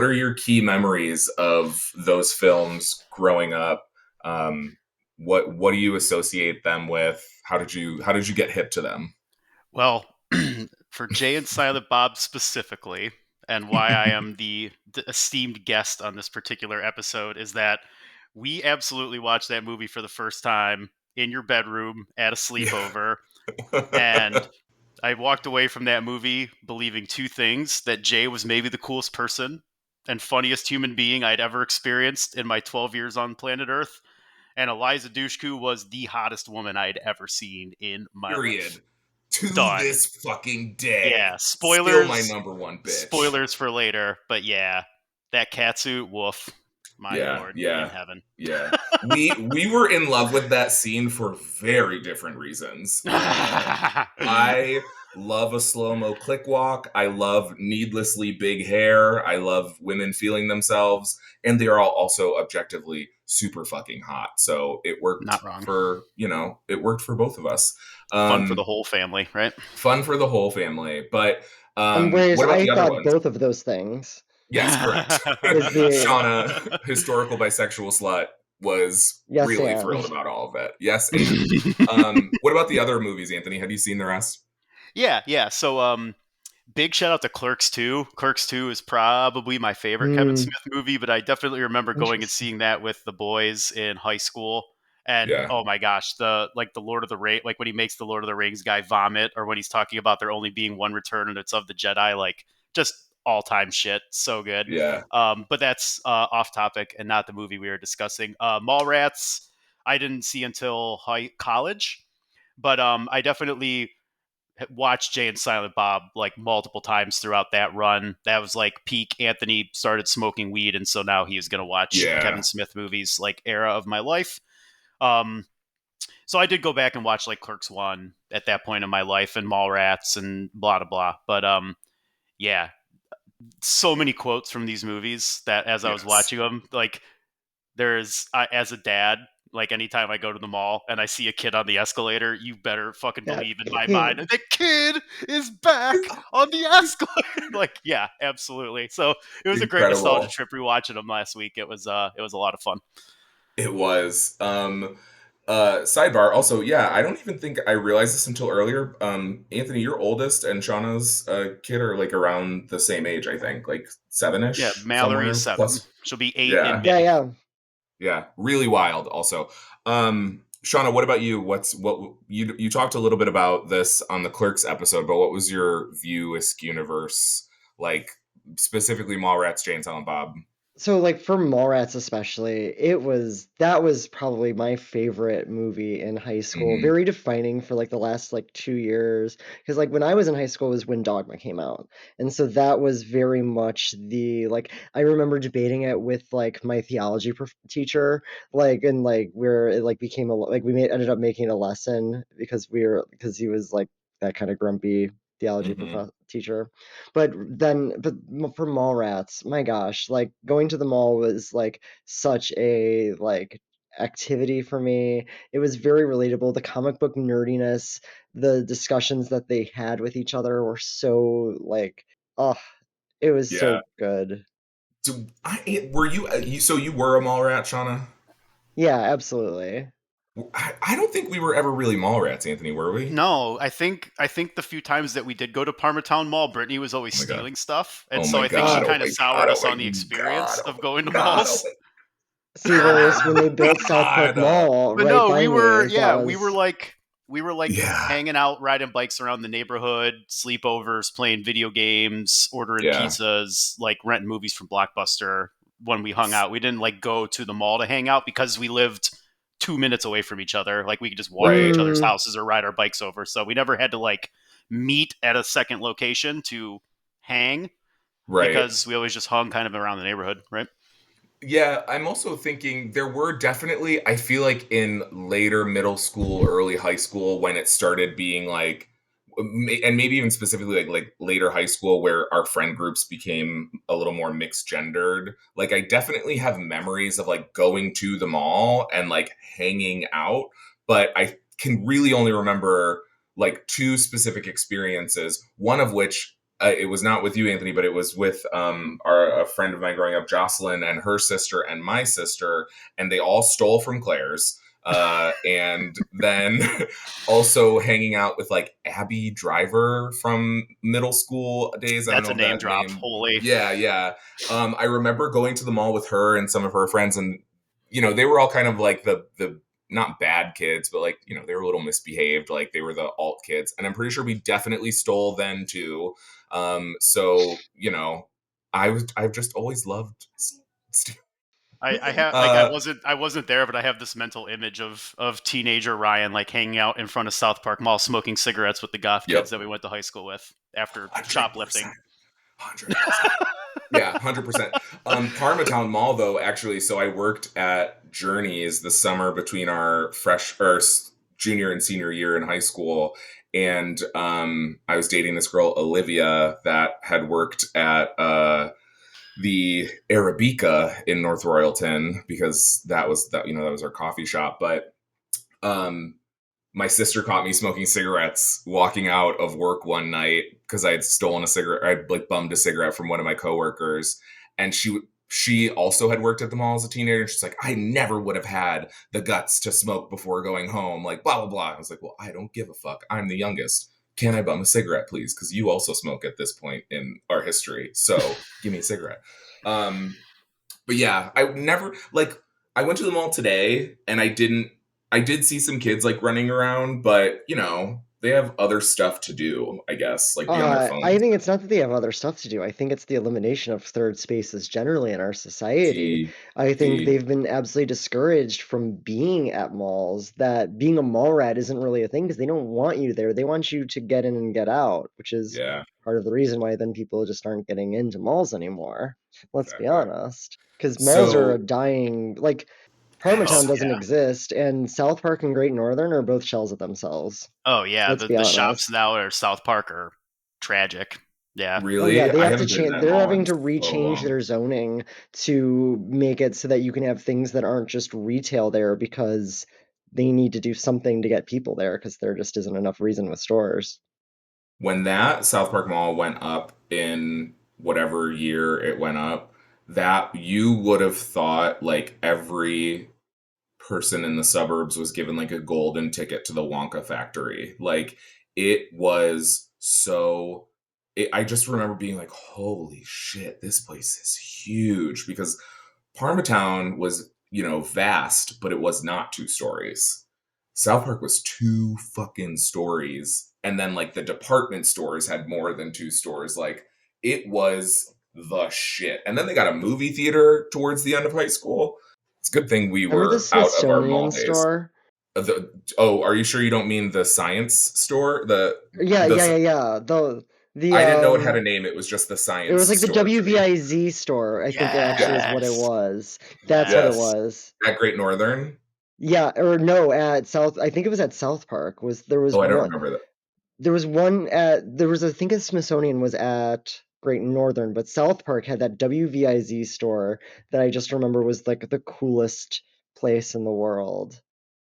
are your key memories of those films growing up? Um, what do you associate them with? How did you get hip to them? Well, for Jay and Silent Bob specifically, and why I am the esteemed guest on this particular episode, is that we absolutely watched that movie for the first time in your bedroom at a Yeah. sleepover. And I walked away from that movie believing two things: that Jay was maybe the coolest person and funniest human being I'd ever experienced in my 12 years on planet Earth, and Eliza Dushku was the hottest woman I'd ever seen in my life. Period. To Done. this fucking Yeah, day, still my spoilers. number one bitch. Spoilers for later, but yeah, that catsuit, woof, my Yeah, lord in yeah, heaven. yeah. We were in love with that scene for very different reasons. I love a slow mo click walk. I love needlessly big hair. I love women feeling themselves, and they are all also objectively super fucking hot. So Not wrong. it worked for both of us. Fun for the Um, whole family, right? fun for the whole family. But And whereas what about I the other thought ones? both of those things Yes, correct. is the Shauna, historical bisexual slut, was yes really thrilled and. about all of it. Yes, and what about the other movies, Anthony? Have you seen the rest? Yeah. So, big shout out to Clerks 2. Clerks 2 is probably my favorite Kevin Hmm, Smith movie, but I definitely remember going and interesting. seeing that with the boys in high school. And Yeah, oh my gosh, the Lord of the Ring, like when he makes the Lord of the Rings guy vomit, or when he's talking about there only being one return and it's of the Jedi, like just all time shit, so good. yeah, But that's off topic and not the movie we were discussing. Mallrats, I didn't see until college, but I definitely watched Jay and Silent Bob like multiple times throughout that run. That was like peak Anthony started smoking weed, and so now he is going to watch Kevin yeah, Smith movies, like era of my life. Um, so I did go back and watch like Clerks 1 at that point in my life, and Mallrats and blah blah blah. But yeah, so many quotes from these movies that as I was yes, watching them, like there's as a dad, like anytime I go to the mall and I see a kid on the escalator, you better fucking Yeah. believe in my mind that the kid is back on the escalator. Like, yeah, absolutely. So it was a great nostalgia trip rewatching them last week. It was a lot of fun. It was. Sidebar. Also, yeah, I don't even think I realized this until earlier. Anthony, your oldest and Shauna's kid are like around the same age. I think, like 7-ish. Yeah, Mallory is 7. Plus. She'll be 8 Yeah. in May. Yeah, really wild. Also, Shauna, what about you? What you talked a little bit about this on the Clerks episode, but what was your view Askewniverse, like specifically Mallrats, Jane, Silent Bob? So like for Mallrats especially, that was probably my favorite movie in high school. Mm-hmm. Very defining for like the last like 2 years. Because like when I was in high school was when Dogma came out. And so that was very much the like I remember debating it with like my theology teacher, like and like where it like became a like we ended up making a lesson because he was like that kind of grumpy theology teacher. But for Mallrats, my gosh, like going to the mall was like such a like activity for me. It was very relatable. The comic book nerdiness, the discussions that they had with each other were so like, oh, it was so good. So, were you? So you were a Mallrat, Shauna? Yeah, absolutely. I don't think we were ever really Mallrats, Anthony. Were we? No, I think the few times that we did go to Parmatown Mall, Brittany was always stealing stuff, and so I think she kind of soured us on the experience of going to malls. See, whereas when they built South Park Mall, but right no, by we were me, we were like hanging out, riding bikes around the neighborhood, sleepovers, playing video games, ordering pizzas, like renting movies from Blockbuster. When we hung out, we didn't like go to the mall to hang out because we lived 2 minutes away from each other. Like we could just walk to each other's houses or ride our bikes over. So we never had to like meet at a second location to hang, because we always just hung kind of around the neighborhood, right? Yeah, I'm also thinking there were definitely, I feel like in later middle school, early high school, when it started being like, and maybe even specifically like later high school, where our friend groups became a little more mixed gendered. Like I definitely have memories of like going to the mall and like hanging out, but I can really only remember like two specific experiences. One of which it was not with you, Anthony, but it was with a friend of mine growing up, Jocelyn, and her sister and my sister, and they all stole from Claire's. And then also hanging out with like Abby Driver from middle school days. That's a name drop. Holy. Yeah. I remember going to the mall with her and some of her friends, and they were all kind of like the not bad kids, but like, they were a little misbehaved. Like they were the alt kids. And I'm pretty sure we definitely stole then too. So, I've just always loved I wasn't there, but I have this mental image of teenager Ryan like hanging out in front of South Park Mall smoking cigarettes with the goth kids that we went to high school with after 100%. Shoplifting. 100%. Yeah, 100%. Parmatown Mall, though, actually, so I worked at Journeys the summer between our junior and senior year in high school. And I was dating this girl, Olivia, that had worked at the Arabica in North Royalton, because that was our coffee shop. But my sister caught me smoking cigarettes walking out of work one night because I had stolen a cigarette. I'd like bummed a cigarette from one of my coworkers, and she also had worked at the mall as a teenager. And she's like, I never would have had the guts to smoke before going home. Like blah blah blah. I was like, well, I don't give a fuck. I'm the youngest. Can I bum a cigarette, please? Because you also smoke at this point in our history. So give me a cigarette. But yeah, I never I went to the mall today, and I did see some kids like running around, but they have other stuff to do, I guess, like be on their phones. I think it's not that they have other stuff to do. I think it's the elimination of third spaces generally in our society. I think they've been absolutely discouraged from being at malls, that being a mall rat isn't really a thing because they don't want you there. They want you to get in and get out, which is part of the reason why then people just aren't getting into malls anymore. Let's be honest. Because malls are a dying, like, Parmatown doesn't exist, and South Park and Great Northern are both shells of themselves. Oh yeah, Let's be the honest. shops now at South Park are tragic. Yeah. Really? yeah, they I have to haven't been to change. that They're mall having in to so rechange long. their zoning to make it so that you can have things that aren't just retail there because they need to do something to get people there because there just isn't enough reason with stores. When that South Park Mall went up in whatever year it went up, that you would have thought like every person in the suburbs was given like a golden ticket to the Wonka factory. Like it was so I just remember being like, holy shit, this place is huge because Parmatown was, vast, but it was not 2 stories. South Park was 2 fucking stories. And then like the department stores had more than 2 stores. Like it was the shit. And then they got a movie theater towards the end of high school. It's a good thing we Remember the were out of our Smithsonian mall days. store? Are you sure you don't mean the science store? Yeah, The yeah, yeah, yeah. The I didn't know it had a name. It was just the it science was like the store to me. WVIZ store, I think actually is what it Yes. was. That's what it Yes. Yes, was. at Great Northern. Yeah, or no, at South. I think it was at South Park. There was Oh, I don't one. remember that. There was one at. There was I think the Smithsonian was at Great Northern, but South Park had that WVIZ store that I just remember was like the coolest place in the world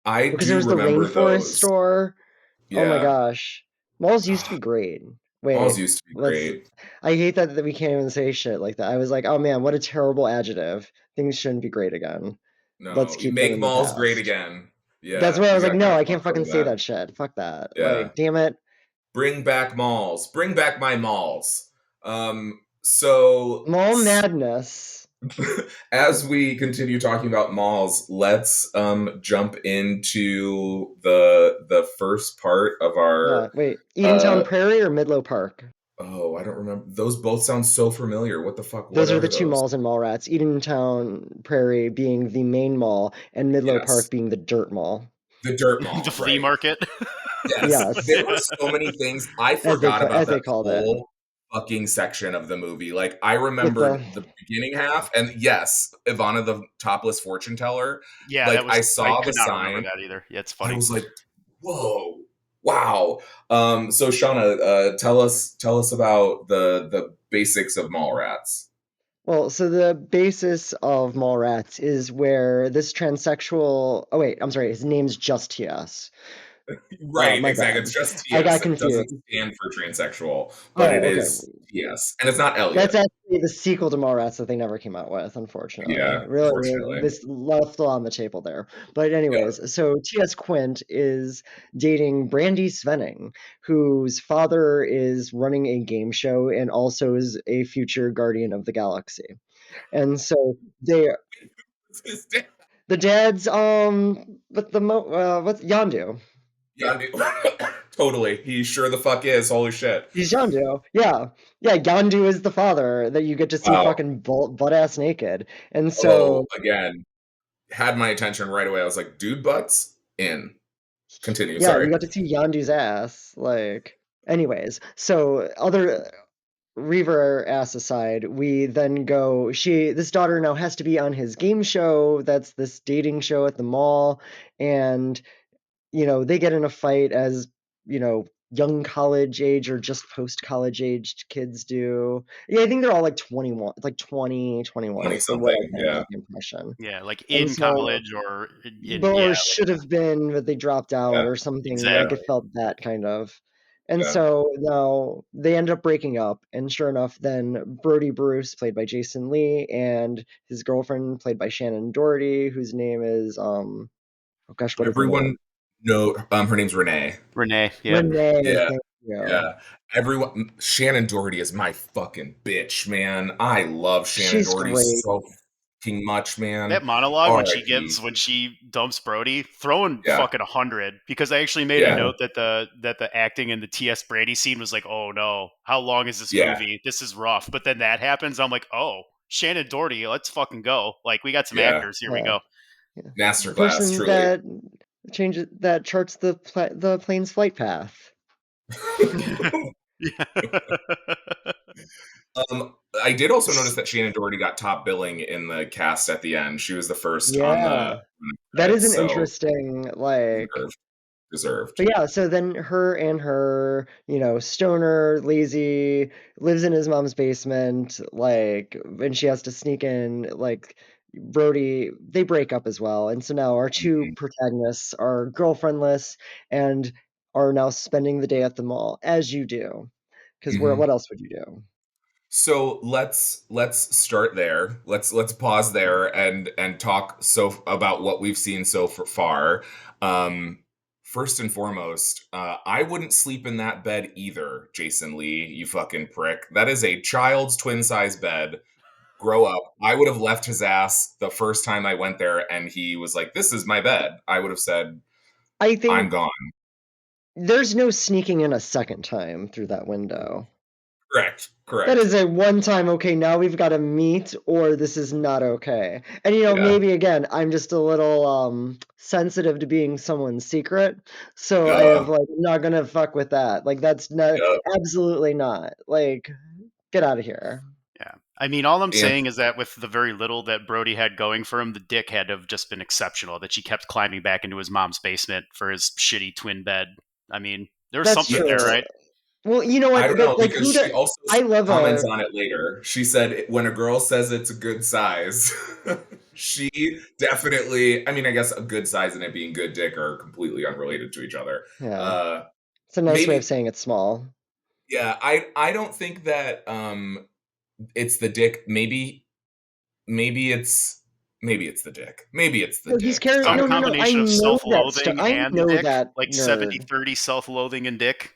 I because there do was the remember rainforest those. store. Oh my Yeah. gosh, malls used to be great. Malls Wait, used to be let's. great. I hate that we can't even say shit like that. I was like, oh man, what a terrible adjective. Things shouldn't be great again. Let's No, you keep them make in the malls great past. again. That's Yeah, why I we was like, gotta no, kind of I can't foster fucking say that. that shit. Fuck that. Yeah. Like, damn it. Bring back malls. Bring back my malls. So Mall madness. as we continue talking about malls, let's jump into the first part of Yeah, our wait. uh Edentown Prairie or Midlow Park? oh, I don't remember. Those both sound so familiar. What the fuck? What Those are the are two those? malls in Mallrats. Edentown Prairie being the main mall, and Midlow Park Yes. being the dirt mall. The Dirt The Mall, flea right. market. Yes, Yes, there were so many things. I as they forgot about as they that called it. whole fucking section of the movie. Like I With remembered the the beginning half, and yes, Ivana the topless fortune teller. Yeah, that Like was. I I saw the could not remember sign. that either. Yeah, it's I funny. was like, "Whoa, wow!" So Shauna, tell us about the basics of Mallrats. well, so the basis of Mallrats is where this transsexual. Oh wait, I'm sorry. His name's just TS. Right, My exactly. bad. It's just I TS. got It doesn't confused. stand for transsexual, but it Oh, okay. is TS, and it's not That's Elliot. actually the sequel to Mallrats that they never came out with, unfortunately. Yeah, Really, unfortunately. this left on the table there. But Yeah. anyways, so T.S. Quint is dating Brandy Svenning, whose father is running a game show and also is a future guardian of the galaxy. And so they, the dad's but what's Yondu? Yandu. Totally. He sure the fuck is. Holy shit. He's Yondu. Yeah. Yeah, Yondu is the father that you get to see Wow. fucking butt ass naked. And Oh, so again, had my attention right away. I was like, dude butts in. Continue. yeah, you Sorry. got to see Yondu's ass. Like, anyways, so other Reaver ass aside, we then go. This daughter now has to be on his game show. That's this dating show at the mall, and they get in a fight as young college age or just post college aged kids do. Yeah, I think they're all like 21, like 20, 21 20 is what I something. kind of Yeah. got the impression. Yeah, like And in so college or in but yeah, or should have been, but they dropped out Yeah. or something. Like exactly. it felt that kind of. And Yeah. so now they end up breaking up, and sure enough, then Brody Bruce, played by Jason Lee, and his girlfriend, played by Shannon Doherty, whose name is oh gosh, what is her name? Everyone know her name's Renee. Renee, yeah. Renee. Yeah. Thank you. Yeah. Everyone Shannon Doherty is my fucking bitch, man. I love Shannon She's Doherty great. so fucking much, man. That monologue when she R.I.P. gives when she dumps Brody, throwing Yeah. fucking 100 because I actually made a Yeah. note that the acting in the T.S. Brady scene was like, oh no, how long is this Yeah. movie? This is rough. But then that happens, I'm like, oh, Shannon Doherty, let's fucking go. Like we got some Yeah. actors. Here we Yeah, go. yeah. The Masterclass, person truly. that charts the plane's flight path. Yeah. I did also notice that Shannon Doherty got top billing in the cast at the end. She was the first on the Yeah, that is credits, an so interesting like deserved. deserved. But yeah, so then her, stoner, lazy, lives in his mom's basement, like, and she has to sneak in, like, Brody, they break up as well. And so now our two protagonists are girlfriendless and are now spending the day at the mall, as you do. Because what else would you do? So let's start there. Let's pause there and talk about what we've seen so far. First and foremost, I wouldn't sleep in that bed either, Jason Lee, you fucking prick. That is a child's twin size bed. Grow up. I would have left his ass the first time I went there and he was like, "This is my bed." I would have said, I "I'm think gone." there's no sneaking in a second time through that window. Correct. That is a one time, okay, now we've got to meet, or this is not okay. And Yeah. maybe again, I'm just a little sensitive to being someone's secret. So I have like, I'm not gonna fuck with that. Like that's not absolutely not. Like, get out of here. Yeah. I mean, all I'm saying is that with the very little that Brody had going for him, the dick had to have just been exceptional, that she kept climbing back into his mom's basement for his shitty twin bed. I mean, there's something there, right? Well, you know what? I don't know, because she also comments a on it later. She said when a girl says it's a good size, she definitely, I mean, I guess a good size and it being good dick are completely unrelated to each other. Yeah. It's a nice way of saying it's small. Yeah, I don't think that it's the dick. Maybe it's the dick. Maybe it's the dick. He's carrying a combination of self-loathing and know dick, that like 70-30 self-loathing and dick.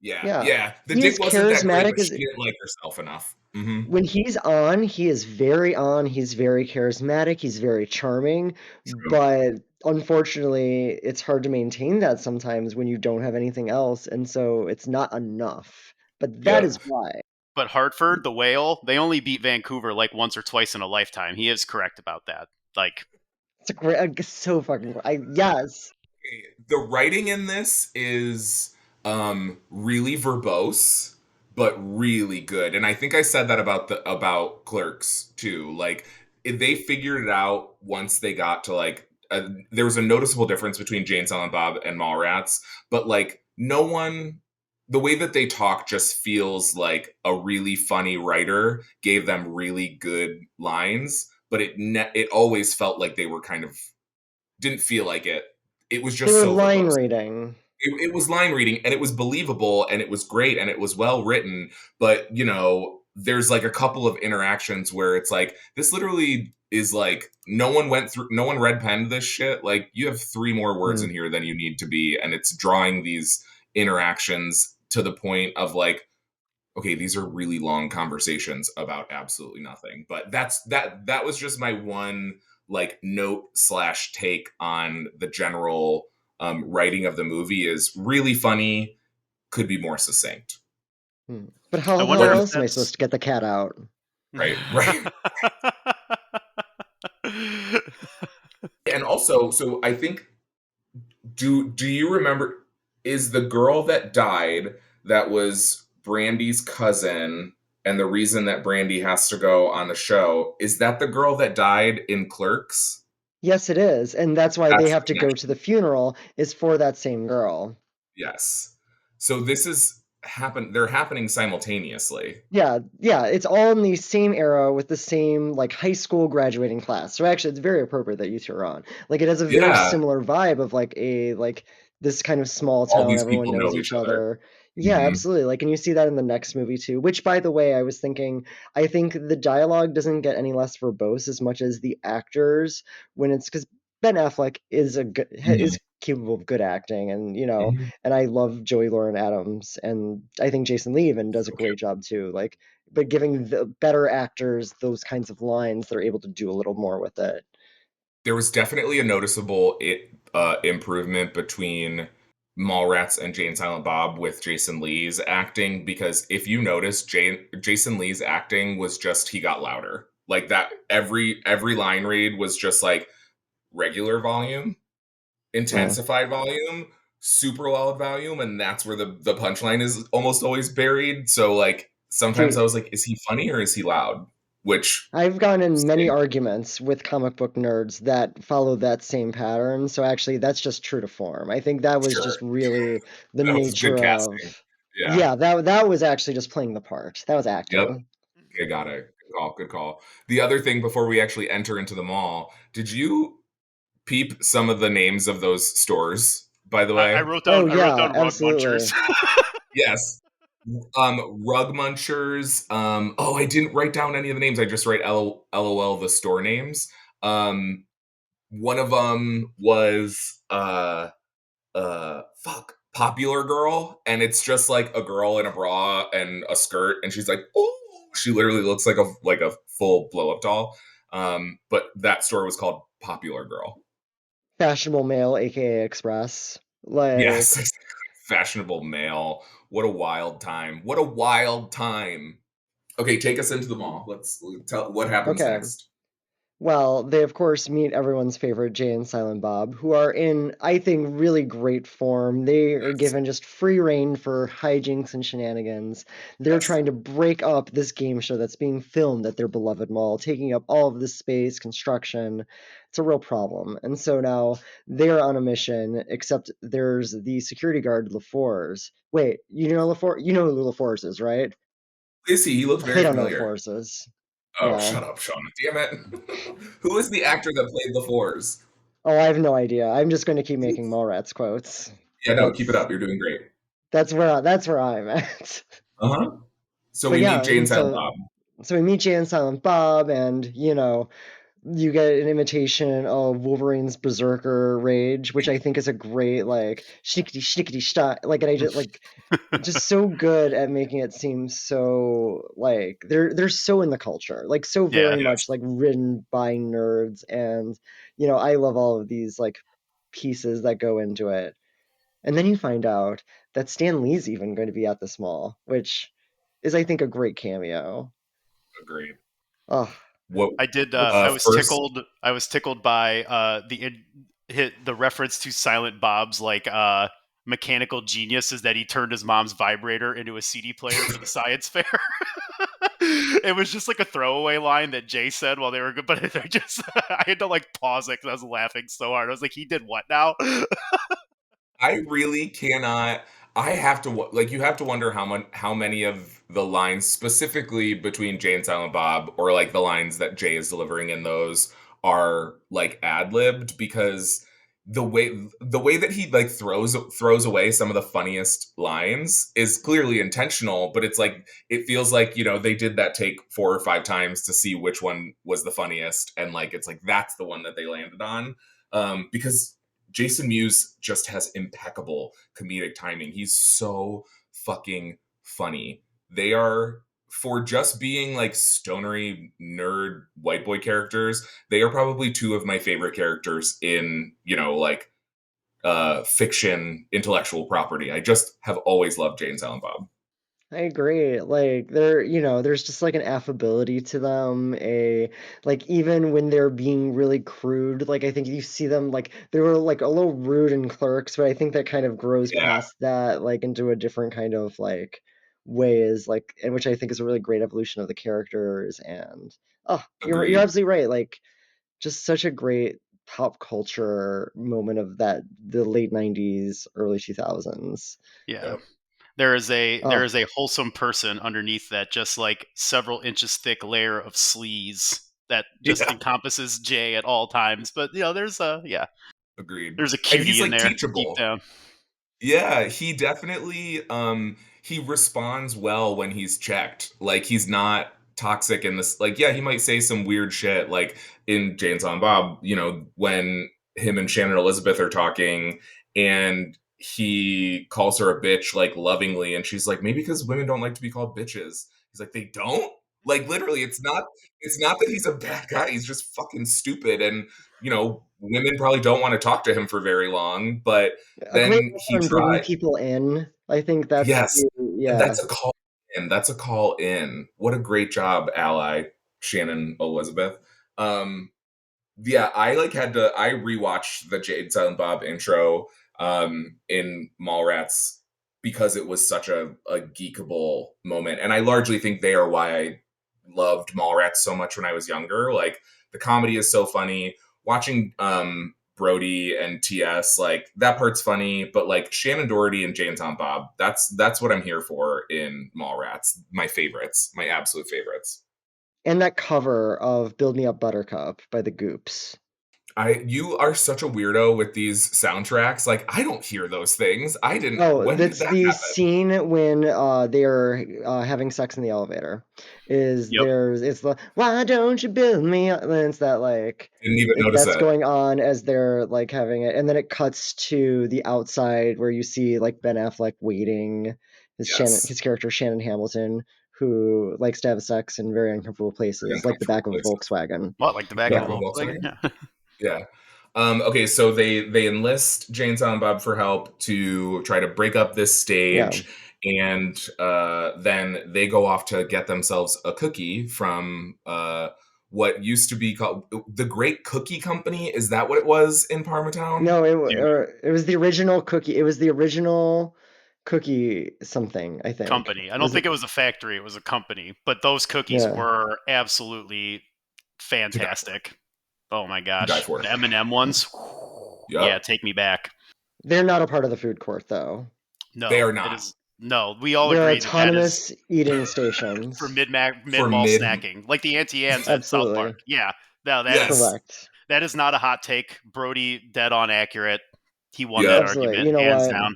Yeah. The dick wasn't that great, but she didn't like herself enough. When he's on, he is very on. He's very charismatic. He's very charming. True. But unfortunately, it's hard to maintain that sometimes when you don't have anything else, and so it's not enough. But that is why. But Hartford, the Whale, they only beat Vancouver like once or twice in a lifetime. He is correct about that. Like, it's a great, so fucking. Yes. The writing in this is really verbose, but really good. And I think I said that about Clerks too. Like they figured it out once they got to like there was a noticeable difference between Jane, Silent Bob and Mallrats, but like no one. The way that they talk just feels like a really funny writer gave them really good lines, but it always felt like they were kind of didn't feel like it. It was just they were so line verbose. reading. It was line reading, and it was believable, and it was great, and it was well written. But there's like a couple of interactions where it's like this literally is like no one red penned this shit. Like you have 3 more words in here than you need to be, and it's drawing these interactions to the point of like, okay, these are really long conversations about absolutely nothing. But that was just my one like note / take on the general writing of the movie is really funny, could be more succinct. But how else am I supposed to get the cat out? Right. And also, so I think, do you remember, is the girl that died that was Brandy's cousin and the reason that Brandy has to go on the show, is that the girl that died in Clerks? Yes, it is. And that's why they have to go to the funeral, is for that same girl. Yes. So this is they're happening simultaneously. Yeah, it's all in the same era with the same like high school graduating class. So actually it's very appropriate that you two are on. Like it has a very similar vibe of like this kind of small town, everyone knows each other. Yeah, absolutely. Like, and you see that in the next movie too, which by the way, I was thinking, I think the dialogue doesn't get any less verbose as much as the actors when it's because Ben Affleck is is capable of good acting, and and I love Joey Lauren Adams, and I think Jason Lee even does a great job too. Like, but giving the better actors those kinds of lines, they're able to do a little more with it. There was definitely a noticeable improvement between Mallrats and Jane Silent Bob with Jason Lee's acting, because if you notice, Jason Lee's acting was just, he got louder. Like that, every line read was just like regular volume, intensified volume, super loud volume, and that's where the punchline is almost always buried. So like sometimes I was like, is he funny or is he loud? which I've gotten in many arguments with comic book nerds that follow that same pattern. So actually, that's just true to form. I think that was just sure, really the that was good nature casting. of, Yeah. yeah, that was actually just playing the part. That was Yep. acting. Okay, got it. Good call. Good call. The other thing before we actually enter into the mall, did you peep some of the names of those stores? By the I way, wrote Oh down yeah, Rug Munchers. absolutely. yes. Rug Munchers. Oh, I didn't write down any of the names. I just write LOL the store names. One of them was fuck, Popular Girl, and it's just like a girl in a bra and a skirt, and she's like, oh, she literally looks like a full blow up doll. But that store was called Popular Girl. Fashionable male, aka Express. Like, Yes, fashionable male. What a wild time! What a wild time! Okay, take us into the mall. Let's tell what happens okay. next. Well, they of course meet everyone's favorite Jay and Silent Bob, who are in, I think, really great form. They are Yes, given just free reign for hijinks and shenanigans. They're yes, trying to break up this game show that's being filmed at their beloved mall, taking up all of this space, construction. It's a real problem. And so now they're on a mission, except there's the security guard, LaFours. Wait, you know LaFour? You know who LaFours is, right? is he? He looked They very don't know familiar. LaFours is. Oh, Yeah. shut up, Sean! Damn it! Who is the actor that played the Fours? Oh, I have no idea. I'm just going to keep making Mallrats quotes. Yeah, no, keep it That's up. You're doing great. that's where I'm at. Uh huh. So But we yeah, meet Jane and Silent so Bob. so we meet Jay and Silent Bob, and you get an imitation of Wolverine's Berserker rage, which I think is a great like schnickety schnickety shot. Like, and I just so good at making it seem so like they're so in the culture, like so Yeah. very much Yes, like written by nerds, and I love all of these like pieces that go into it. And then you find out that Stan Lee's even going to be at this mall, which is, I think, a great cameo. agreed. Oh, What? I did. it's I was First, tickled. I was tickled by the reference to Silent Bob's mechanical genius is that he turned his mom's vibrator into a CD player for the science fair. It was just like a throwaway line that Jay said while they were good, but I just I had to like pause it because I was laughing so hard. I was like, he did what now? I really cannot. I have to like. You have to wonder how many of the lines, specifically between Jay and Silent Bob, or like the lines that Jay is delivering in those, are like ad libbed, because the way that he like throws away some of the funniest lines is clearly intentional, but it's like it feels like they did that take 4 or 5 times to see which one was the funniest, and like it's like that's the one that they landed on, because Jason Mewes just has impeccable comedic timing. He's so fucking funny. They are, for just being like stonery nerd white boy characters, they are probably two of my favorite characters in, like fiction intellectual property. I just have always loved Jay and Silent Bob. I agree. Like there's just like an affability to them, a like even when they're being really crude, like I think you see them like they were like a little rude in Clerks, but I think that kind of grows Yeah, past that like into a different kind of like ways, like and which I think is a really great evolution of the characters. And oh, you're agreed. absolutely right. Like just such a great pop culture moment of the late 90s, early 2000s. Yeah. Yep, There Oh, is a wholesome person underneath that just like several inches thick layer of sleaze that just yeah, encompasses Jay at all times. But agreed. there's a And he's cutie in like there deep teachable. down. Yeah, he definitely he responds well when he's checked. Like he's not toxic in this, like, yeah, he might say some weird shit like in Jane Silent Bob, when him and Shannon Elizabeth are talking and he calls her a bitch like lovingly, and she's like, maybe because women don't like to be called bitches. He's like, they don't? Like literally, it's not that he's a bad guy, he's just fucking stupid, and women probably don't want to talk to him for very long, but a great then he lesson on bringing tried. people in. I think that's Yes, and yeah. that's a call in. That's a call in. What a great job, ally Shannon Elizabeth. Um, yeah, I rewatched the Jade Silent Bob intro in Mallrats because it was such a geekable moment, and I largely think they are why I loved Mallrats so much when I was younger. Like, the comedy is so funny. Watching Brody and TS, like, that part's funny, but like Shannon Doherty and Jay and Silent Bob, that's what I'm here for in Mallrats. My favorites, my absolute favorites. And that cover of Build Me Up Buttercup by the Goops. You are such a weirdo with these soundtracks. Like, I don't hear those things. I didn't. When that's did that the happen? scene when they are having sex in the elevator. It's the why don't you build me up? And it's that like Didn't even notice that's it. going on as they're like having it, and then it cuts to the outside where you see like Ben Affleck waiting. His character Shannon Hamilton, who likes to have sex in very uncomfortable places, like the back of a Volkswagen. What, like the back of a Volkswagen? Yeah. Yeah. Okay, so they enlist Jay and Silent Bob for help to try to break up this stage, and then they go off to get themselves a cookie from what used to be called the Great Cookie Company. Is that what it was in Parmatown? No, it was the original cookie. It was the original cookie something, I think. Company. I don't think it was a factory. It was a company. But those cookies were absolutely fantastic. Oh my gosh. The M&M ones. Yep. Yeah, take me back. They're not a part of the food court, though. No, they are not. No, we all They're agree autonomous that is eating stations for mid-mall snacking, like the Auntie Anne's at South Park. Yeah, no, correct. That is not a hot take. Brody, dead on accurate. He won that argument, You know hands what? down.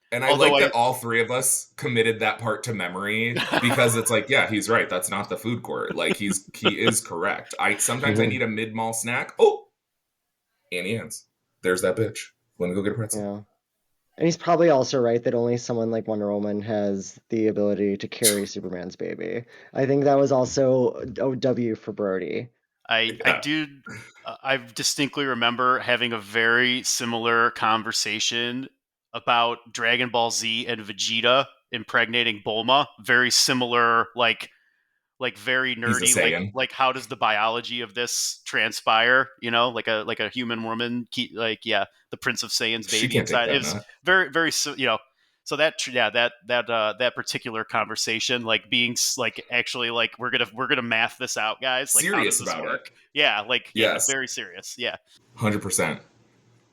And I like that all three of us committed that part to memory, because it's like, yeah, he's right. That's not the food court. Like, he is correct. Sometimes I need a mid-mall snack. Oh, Annie Ann's. There's that bitch. Let me go get a pretzel. Yeah. And he's probably also right that only someone like Wonder Woman has the ability to carry Superman's baby. I think that was also a W for Brody. I distinctly remember having a very similar conversation about Dragon Ball Z and Vegeta impregnating Bulma. Very similar, like very nerdy, like how does the biology of this transpire, like a human woman, the Prince of Saiyan's baby inside is very, very, so that particular conversation, like being like, actually, like we're gonna math this out, guys, like serious how does this work? Very serious. 100%.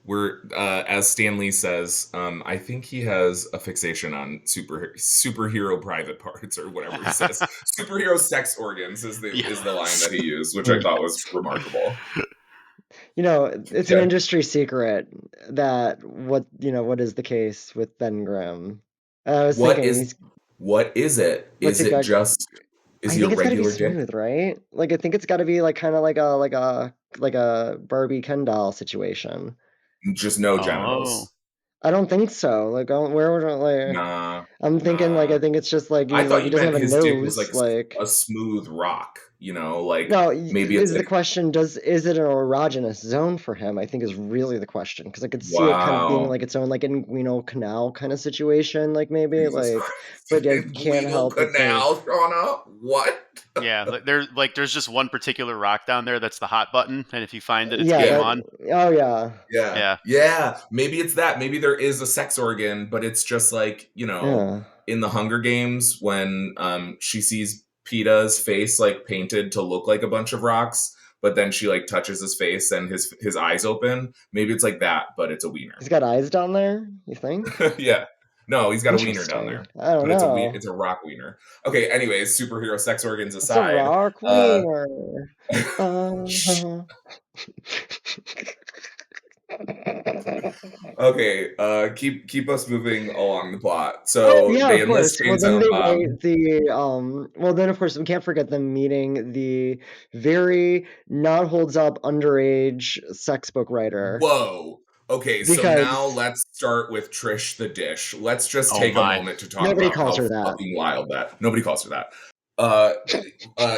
We're as Stan Lee says, I think he has a fixation on superhero private parts, or whatever he says. Superhero sex organs is the line that he used, which I thought was remarkable. It's an industry secret that what is the case with Ben Grimm. I was what thinking, is it? Is it just? Is he a regular dick? Smooth, right? Like, I think it's got to be like kind of like a Barbie Ken doll situation. Just no genitals. I don't think so. Like, where would like? Nah. I'm thinking like I think it's just like I thought he doesn't have a his nose. Dick was like a smooth rock. Like, no. Maybe it's the question. Is it an erogenous zone for him? I think is really the question, because I could see it kind of being like its own like inguinal canal kind of situation. Like maybe Jesus but I can't help but canal, Shauna. What? Yeah, there's just one particular rock down there that's the hot button, and if you find it, it's game on. Oh yeah. Maybe it's that. Maybe there is a sex organ, but it's just like in the Hunger Games when she sees PETA's face like painted to look like a bunch of rocks, but then she like touches his face and his eyes open. Maybe it's like that, but it's a wiener. He's got eyes down there, you think? Yeah. No, he's got a wiener down there. I don't know. It's a rock wiener. Okay, anyways, superhero sex organs aside. It's a rock wiener. Okay, keep us moving along the plot. So they enlist Jay and Silent Bob. Well, then of course we can't forget them meeting the very not holds up underage sex book writer. Whoa. Okay, so now let's start with Trish the Dish. Let's just take a moment to talk about how fucking wild that. Nobody calls her that.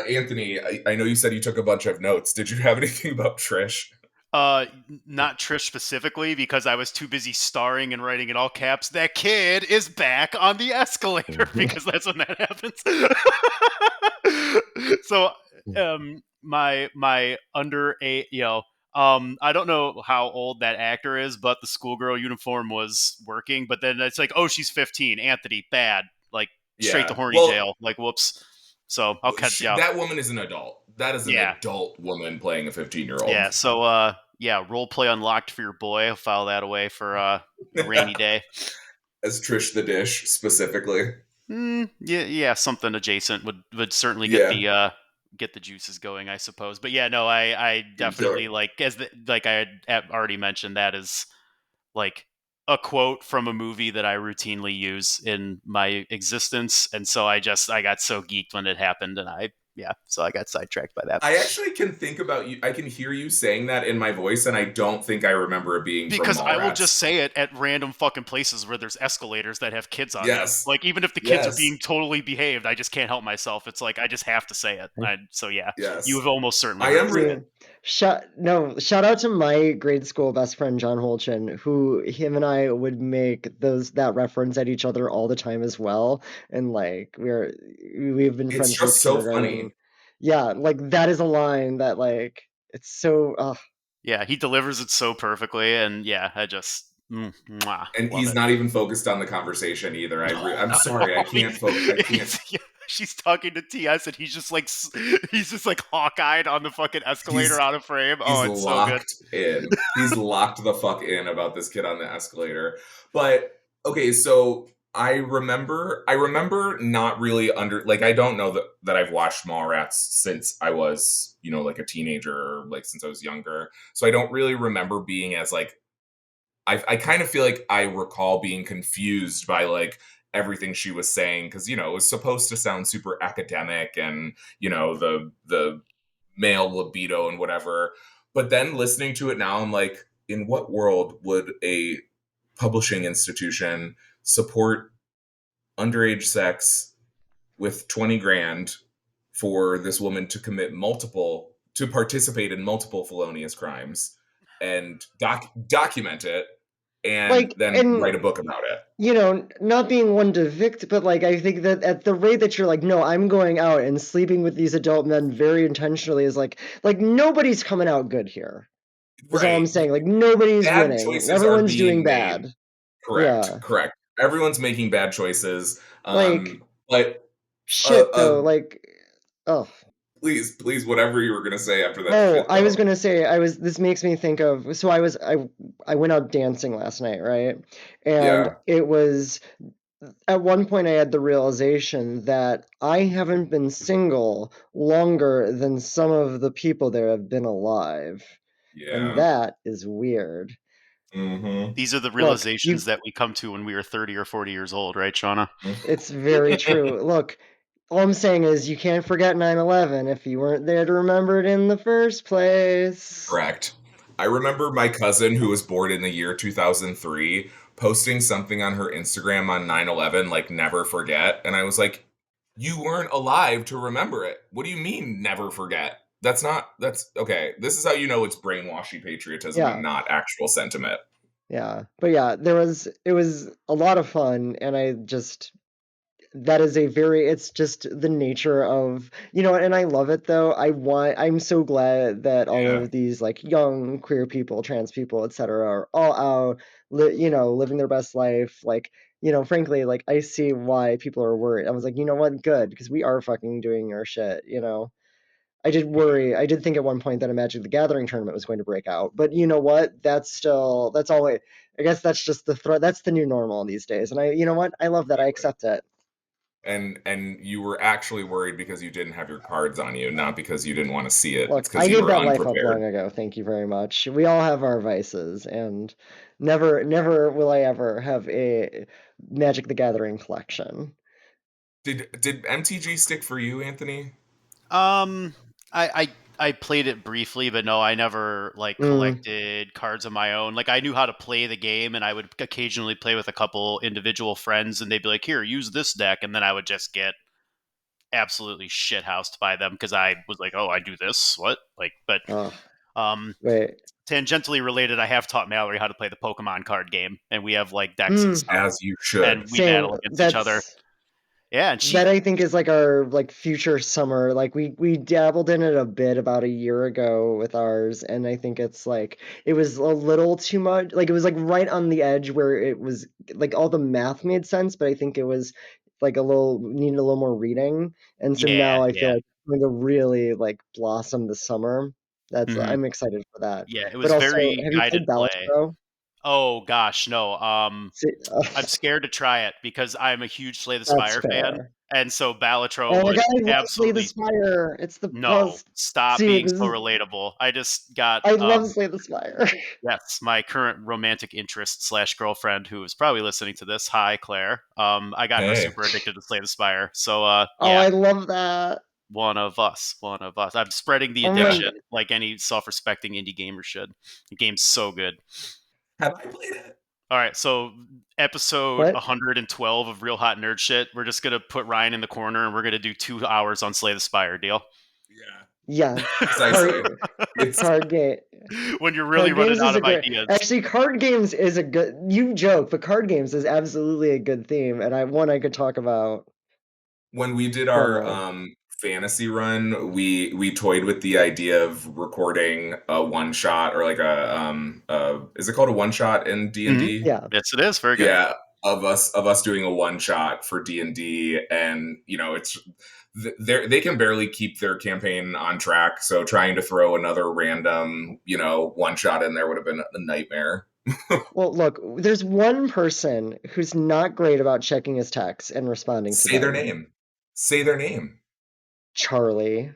Anthony, I know you said you took a bunch of notes. Did you have anything about Trish? Not Trish specifically, because I was too busy starring and writing in all caps, "That kid is back on the escalator," because that's when that happens. So, my under eight, I don't know how old that actor is, but the schoolgirl uniform was working. But then it's like, oh, she's 15. Anthony, bad. Like, straight to horny jail. Like, whoops. So I'll cut you off. That woman is an adult. That is an adult woman playing a 15-year-old. Yeah. So role play unlocked for your boy. I'll file that away for a rainy day. As Trish the Dish specifically. Yeah, something adjacent would certainly get the juices going, I suppose. But yeah, no, I definitely like I had already mentioned, that is like a quote from a movie that I routinely use in my existence, and so I got so geeked when it happened, and so I got sidetracked by that. I actually can think about you. I can hear you saying that in my voice, and I don't think I remember it being because from I will Mallrats. just say it at random fucking places where there's escalators that have kids on them. Like, even if the kids are being totally behaved, I just can't help myself. It's like I just have to say it. You have almost certainly. I am. Shout out to my grade school best friend John Holchin, who him and I would make that reference at each other all the time as well, and like we've been friends since kindergarten. Funny. Yeah, like that is a line that like it's so. Yeah, he delivers it so perfectly, and I just. And he's not even focused on the conversation either. I'm sorry, I can't focus. She's talking to TS, and he's just like hawk-eyed on the fucking escalator out of frame. It's locked so good. In. He's locked the fuck in about this kid on the escalator. But okay, so I remember not really I don't know that I've watched Mallrats since I was, like a teenager, or like since I was younger. So I don't really remember being as like I kind of feel like I recall being confused by like everything she was saying, because it was supposed to sound super academic and the male libido and whatever. But then listening to it now, I'm like, in what world would a publishing institution support underage sex with 20 grand for this woman to participate in multiple felonious crimes and document it and then write a book about it? Not being one to vict, but like I think that at the rate that you're like, no, I'm going out and sleeping with these adult men very intentionally, is like nobody's coming out good here. That's all I'm saying. Like nobody's winning. Everyone's doing bad. Correct. Everyone's making bad choices. But shit though, Please, whatever you were gonna say after that. I was gonna say this makes me think of, so I went out dancing last night, right? And it was at one point I had the realization that I haven't been single longer than some of the people there have been alive. Yeah. And that is weird. Mm-hmm. These are the realizations that we come to when we are 30 or 40 years old, right, Shauna? It's very true. Look, all I'm saying is you can't forget 9/11 if you weren't there to remember it in the first place. Correct. I remember my cousin, who was born in the year 2003, posting something on her Instagram on 9/11, like never forget. And I was like, you weren't alive to remember it. What do you mean never forget? That's okay. This is how you know it's brainwashy patriotism and not actual sentiment. Yeah. But yeah, it was a lot of fun, and it's just the nature of, and I love it though. I'm so glad that all of these like young queer people, trans people, etc. are all out, living their best life. Like, frankly, like I see why people are worried. I was like, you know what? Good, because we are fucking doing our shit, I did worry. I did think at one point that a Magic the Gathering tournament was going to break out, but you know what? That's always, I guess that's just the threat. That's the new normal these days. And you know what? I love that. I accept it. And you were actually worried because you didn't have your cards on you, not because you didn't want to see it. Look, I gave that life up long ago. Thank you very much. We all have our vices, and never will I ever have a Magic the Gathering collection. Did MTG stick for you, Anthony? I played it briefly, but no, I never collected cards of my own. Like I knew how to play the game, and I would occasionally play with a couple individual friends, and they'd be like, "Here, use this deck," and then I would just get absolutely shithoused by them because I was like, "Oh, I do this, what?" Wait. Tangentially related, I have taught Mallory how to play the Pokemon card game, and we have like decks and stuff, as you should, and we battle against each other. Yeah, and that I think is like our like future summer. Like we dabbled in it a bit about a year ago with ours, and I think it's like it was a little too much. Like it was like right on the edge where it was like all the math made sense, but I think it was like needed a little more reading, and so now I feel like it's going to really like blossom this summer. I'm excited for that. Yeah, it was But also, very have you guided played play. Balatro? Oh gosh, no. See, I'm scared to try it because I'm a huge Slay the that's Spire fan, fair. and so Balatro Oh my would god, I love Slay the absolutely Spire. It's the no. best. Stop See, being this so is relatable. I just got I love Slay the Spire. yes, my current romantic interest / girlfriend who is probably listening to this. Hi, Claire. I got her Hey. super addicted to Slay the Spire. So Oh, yeah, I love that. one of us. I'm spreading the Oh my addiction like any self-respecting indie gamer should. The game's so good. Have I played it? All right, so episode What? 112 of Real Hot Nerd Shit. We're just gonna put Ryan in the corner and we're gonna do 2 hours on Slay the Spire. Deal? Yeah. Precisely. It's card game. When you're really Card running games out is a of great. ideas. Actually, card games is a good. You joke, but card games is absolutely a good theme, and I could talk about. When we did For a our while. fantasy run, we toyed with the idea of recording a one shot or like is it called a one shot in D&D? Yeah. Yes, it is. Very good. Yeah, of us doing a one shot for D&D, and it's they can barely keep their campaign on track, so trying to throw another random one shot in there would have been a nightmare. Well, look, there's one person who's not great about checking his texts and responding to Say their them. name. Say their name. Charlie.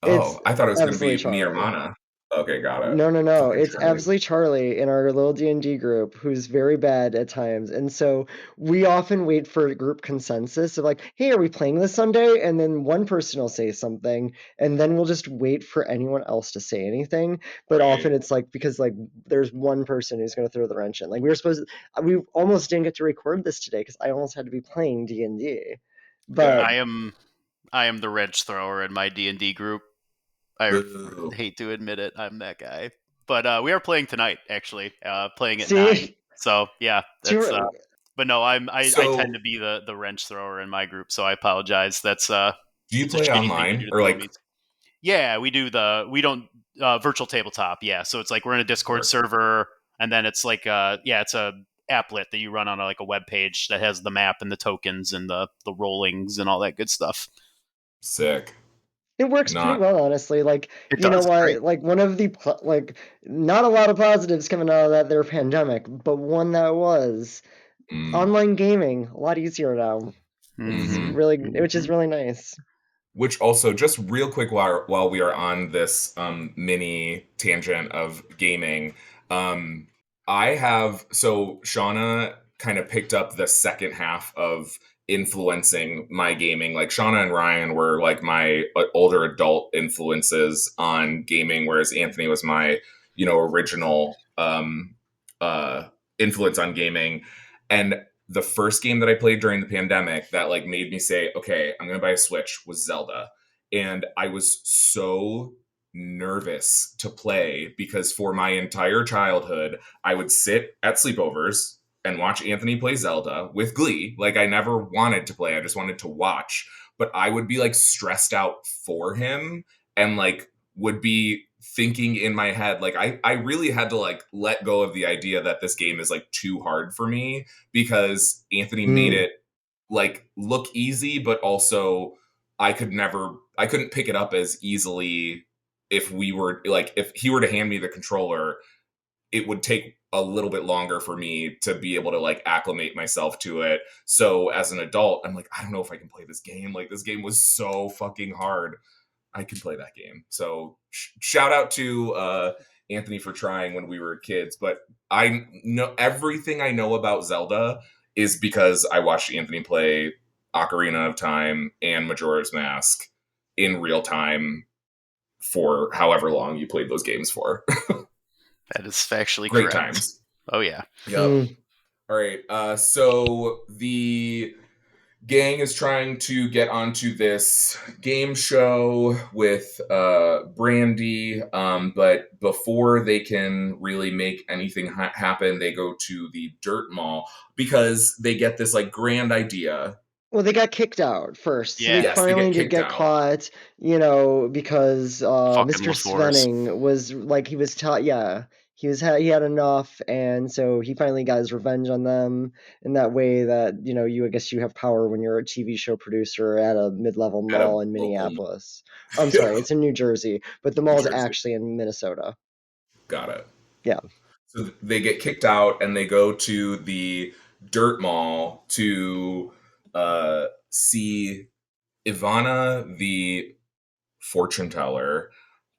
It's Oh, I thought it was going to absolutely be me or Charlie. Mana. Okay, got it. No. Fucking It's Charlie. absolutely Charlie in our little D&D group who's very bad at times. And so we often wait for a group consensus of like, hey, are we playing this Sunday? And then one person will say something, and then we'll just wait for anyone else to say anything. But Right. often it's like because like there's one person who's going to throw the wrench in. Like we almost didn't get to record this today because I almost had to be playing D&D. But I am the wrench thrower in my D&D group. I Boo. hate to admit it. I'm that guy. But we are playing tonight, actually. Playing at see, 9. So yeah, that's. Too- But no, I So, tend to be the wrench thrower in my group. So I apologize. That's do you it's a play shitty thing to online do to or the like? homies. Yeah, we don't virtual tabletop. Yeah, so it's like we're in a Discord server, and then it's like it's a applet that you run on like a web page that has the map and the tokens and the rollings and all that good stuff. Sick. It works pretty well, honestly. Like, It you know does, what? great. Like, one of the, not a lot of positives coming out of that their pandemic, but one that was online gaming, a lot easier now. It's really, which is really nice. Which also, just real quick while we are on this mini tangent of gaming, Shauna kind of picked up the second half of influencing my gaming. Like Shauna and Ryan were like my older adult influences on gaming, whereas Anthony was my original influence on gaming. And the first game that I played during the pandemic that like made me say, okay, I'm gonna buy a Switch was Zelda. And I was so nervous to play because for my entire childhood, I would sit at sleepovers and watch Anthony play Zelda with glee. Like I never wanted to play, I just wanted to watch. But I would be like stressed out for him and like would be thinking in my head, like I really had to like let go of the idea that this game is like too hard for me because Anthony made it like look easy, but also I couldn't pick it up as easily if he were to hand me the controller, it would take a little bit longer for me to be able to like acclimate myself to it. So as an adult, I'm like, I don't know if I can play this game. Like this game was so fucking hard. I can play that game. So shout out to Anthony for trying when we were kids. But I know everything I know about Zelda is because I watched Anthony play Ocarina of Time and Majora's Mask in real time for however long you played those games for. That is factually Great correct. times. Oh yeah. Yep. All right. So the gang is trying to get onto this game show with Brandy, but before they can really make anything happen, they go to the dirt mall because they get this like grand idea. Well, they got kicked out first. So Yeah. they Yes, they finally get did kicked get out. caught, because Fucking Mr. LaFours. Svenning was like he was taught. Yeah, he had enough, and so he finally got his revenge on them in that way that, I guess you have power when you're a TV show producer at a mid-level At a mall in local Minneapolis. I'm sorry, it's in New Jersey, but the New mall is Jersey. actually in Minnesota. Got it. Yeah. So they get kicked out and they go to the dirt mall to see Ivana, the fortune teller,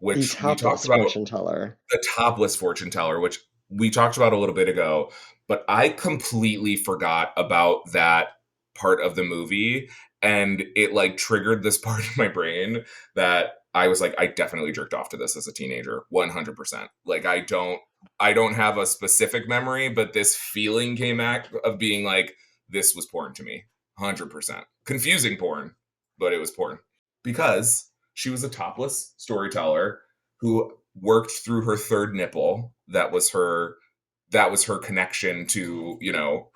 The which we talked topless about, fortune teller. the topless fortune teller, which we talked about a little bit ago, but I completely forgot about that part of the movie, and it like triggered this part of my brain that I was like, I definitely jerked off to this as a teenager, 100%. Like I don't have a specific memory, but this feeling came back of being like, this was porn to me, 100%. Confusing porn, but it was porn because she was a topless storyteller who worked through her third nipple. That was her connection to,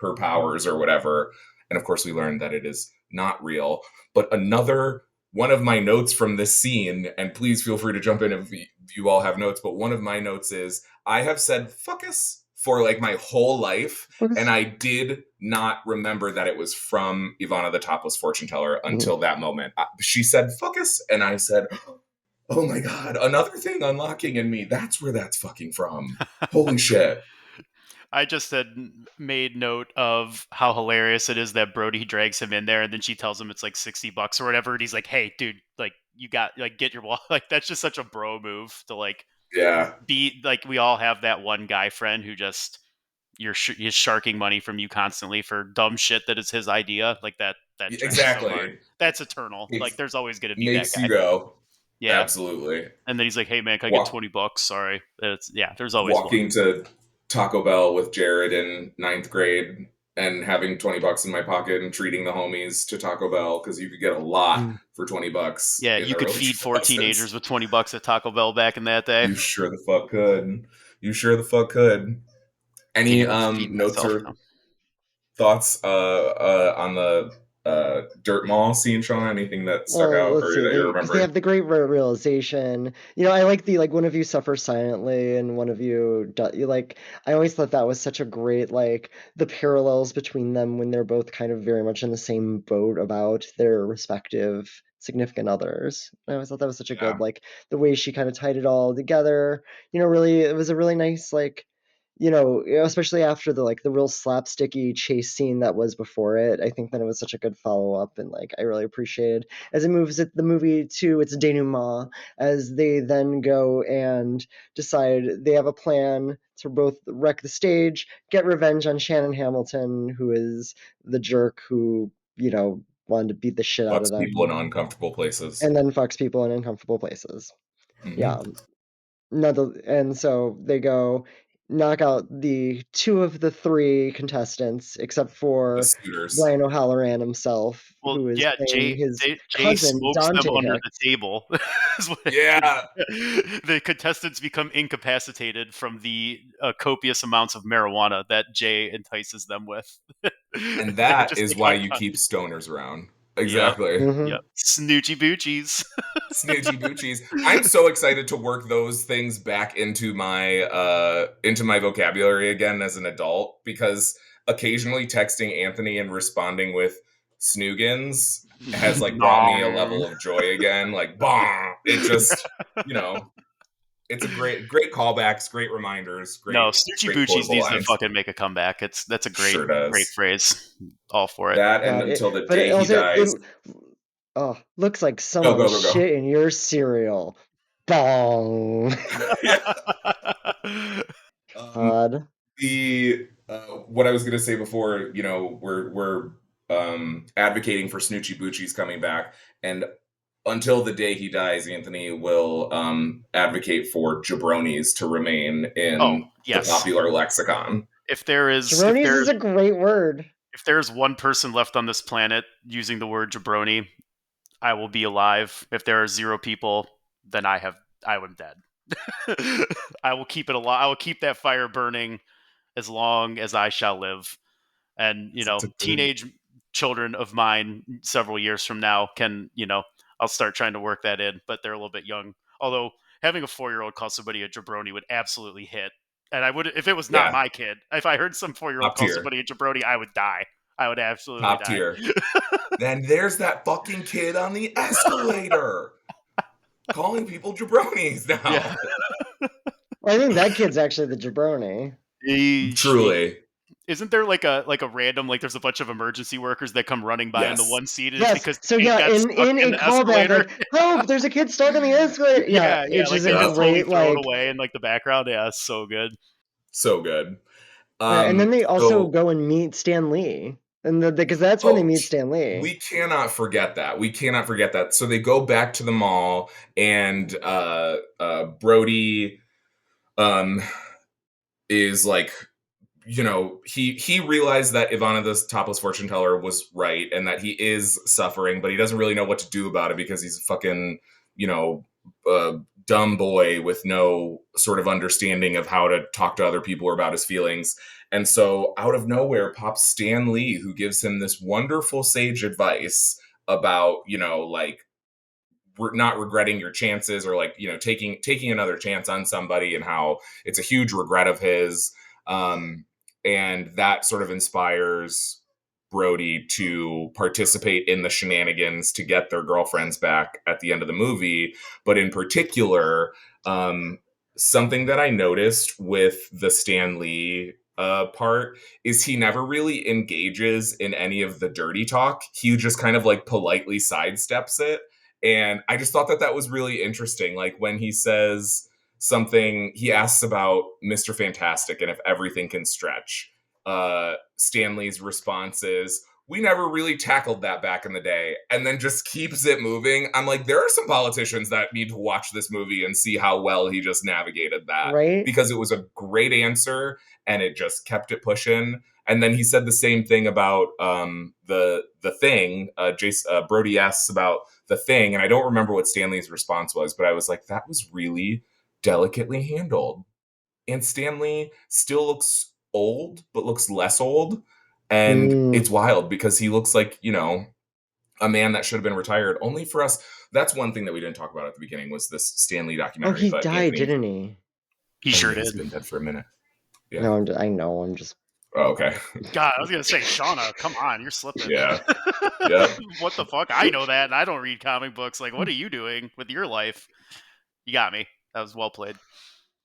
her powers or whatever. And of course we learned that it is not real. But another one of my notes from this scene, and please feel free to jump in if you all have notes, but one of my notes is I have said fuckus for like my whole life, and I did not remember that it was from Ivana the Topless Fortune Teller until that moment. She said fuckus, and I said, oh my god, another thing unlocking in me. That's where that's fucking from. Holy shit. I just had made note of how hilarious it is that Brody drags him in there, and then she tells him it's like $60 or whatever, and he's like, "Hey, dude, like you got like get your wallet." Like that's just such a bro move to like Yeah. be like. We all have that one guy friend who just he's sharking money from you constantly for dumb shit that is his idea. Like that tracks so hard. Exactly. That's eternal. It Like there's always gonna be that makes you guy. go. Yeah. Absolutely. And then he's like, "Hey man, can I get Walk, $20? Sorry." There's always one. walking to Taco Bell with Jared in ninth grade and having $20 in my pocket and treating the homies to Taco Bell because you could get a lot for $20 Yeah, in you the could early feed four 2000s. teenagers with $20 at Taco Bell back in that day. You sure the fuck could. You sure the fuck could. Any Can't feed notes myself or now. thoughts on the dirt mall scene, Sean? Anything that stuck Well, out let's or see. that you're Because they remembering? have the great realization. I like the one of you suffers silently and one of you you like. I always thought that was such a great the parallels between them when they're both kind of very much in the same boat about their respective significant others. I always thought that was such a Yeah. good the way she kind of tied it all together. Really, it was a really nice especially after the real slapsticky chase scene that was before it. I think that it was such a good follow up, and I really appreciated as it moves the movie to its denouement as they then go and decide they have a plan to both wreck the stage, get revenge on Shannon Hamilton, who is the jerk who wanted to beat the shit out of Fucks people in them, uncomfortable places. and then fucks people in uncomfortable places. Hmm. Yeah, and so they go knock out the two of the three contestants, except The for suitors. Brian O'Halloran himself, Well, who is yeah, playing his Jay cousin smokes them Dante under the Hicks. table. Is what Yeah. the contestants become incapacitated from the copious amounts of marijuana that Jay entices them with. And They're that just is like why you keep unconscious. stoners around. Yep. Exactly. Hmm. Yep. Snoochie boochies. Snoochie boochies. I'm so excited to work those things back into my vocabulary again as an adult, because occasionally texting Anthony and responding with snoogans has like brought me a Nom. level of joy again. Like bong. It just, you know, it's a great callbacks, great reminders, No, great Snoochie great Boochies quotable needs to lines. fucking make a comeback. That's a Sure great does. phrase. All for it. That and Yeah, until the but it day he also dies. oh, looks like Go, someone go, go, go. shit in your cereal. Bong. Yeah. Um, Todd. the what I was gonna say before, we're advocating for Snoochie Boochies coming back, and until the day he dies, Anthony will advocate for jabronis to remain Oh, in the yes. popular lexicon. If there is if Jaronis is there's a great word. if there's one person left on this planet using the word jabroni, I will be alive. If there are zero people, then I am dead. I will keep it alive. I will keep that fire burning as long as I shall live. And It's a good. teenage children of mine several years from now can I'll start trying to work that in, but they're a little bit young. Although having a 4-year-old call somebody a jabroni would absolutely hit. And I would, if it was not my kid, if I heard some 4-year-old Top call tier. somebody a jabroni, I would die. I would absolutely Top die. tier. Then there's that fucking kid on the escalator calling people jabronis now. Yeah. Well, I think that kid's actually the jabroni. Truly. Isn't there like a random, like there's a bunch of emergency workers that come running by in the one seat? Yes. Because So he got in stuck a the callback, escalator. like, help! There's a kid stuck on the escalator. Yeah, it's like just they a just totally great throw it like. away in like the background. Yeah, it's so good. So good. And then they also go and meet Stan Lee, and because that's when they meet Stan Lee. We cannot forget that. So they go back to the mall, and Brody is like, you know, he realized that Ivana, the topless fortune teller, was right, and that he is suffering, but he doesn't really know what to do about it because he's a fucking, you know, dumb boy with no sort of understanding of how to talk to other people or about his feelings. And so out of nowhere pops Stan Lee, who gives him this wonderful sage advice about, you know, like, not regretting your chances, or like, you know, taking another chance on somebody, and how it's a huge regret of his. And that sort of inspires Brody to participate in the shenanigans to get their girlfriends back at the end of the movie. But in particular, something that I noticed with the Stan Lee part is he never really engages in any of the dirty talk. He just kind of like politely sidesteps it. And I just thought that that was really interesting. Like when he says something, he asks about Mr. Fantastic and if everything can stretch. Stanley's response is, we never really tackled that back in the day, and then just keeps it moving. I'm like, there are some politicians that need to watch this movie and see how well he just navigated that. Right? Because it was a great answer, and it just kept it pushing. And then he said the same thing about the thing. Brody asks about the thing, and I don't remember what Stanley's response was, but I was like, that was really delicately handled. And Stanley still looks old, but looks less old. And it's wild because he looks like, you know, a man that should have been retired. Only for us. That's one thing that we didn't talk about at the beginning was this Stan Lee documentary. Oh, he died, didn't he? He sure did. He's been dead for a minute. Yeah. No, I know. I'm just. Oh, okay. God, I was gonna say, Shauna, come on, you're slipping. Yeah. Yep. What the fuck? I know that, and I don't read comic books. Like, what are you doing with your life? You got me. That was well played.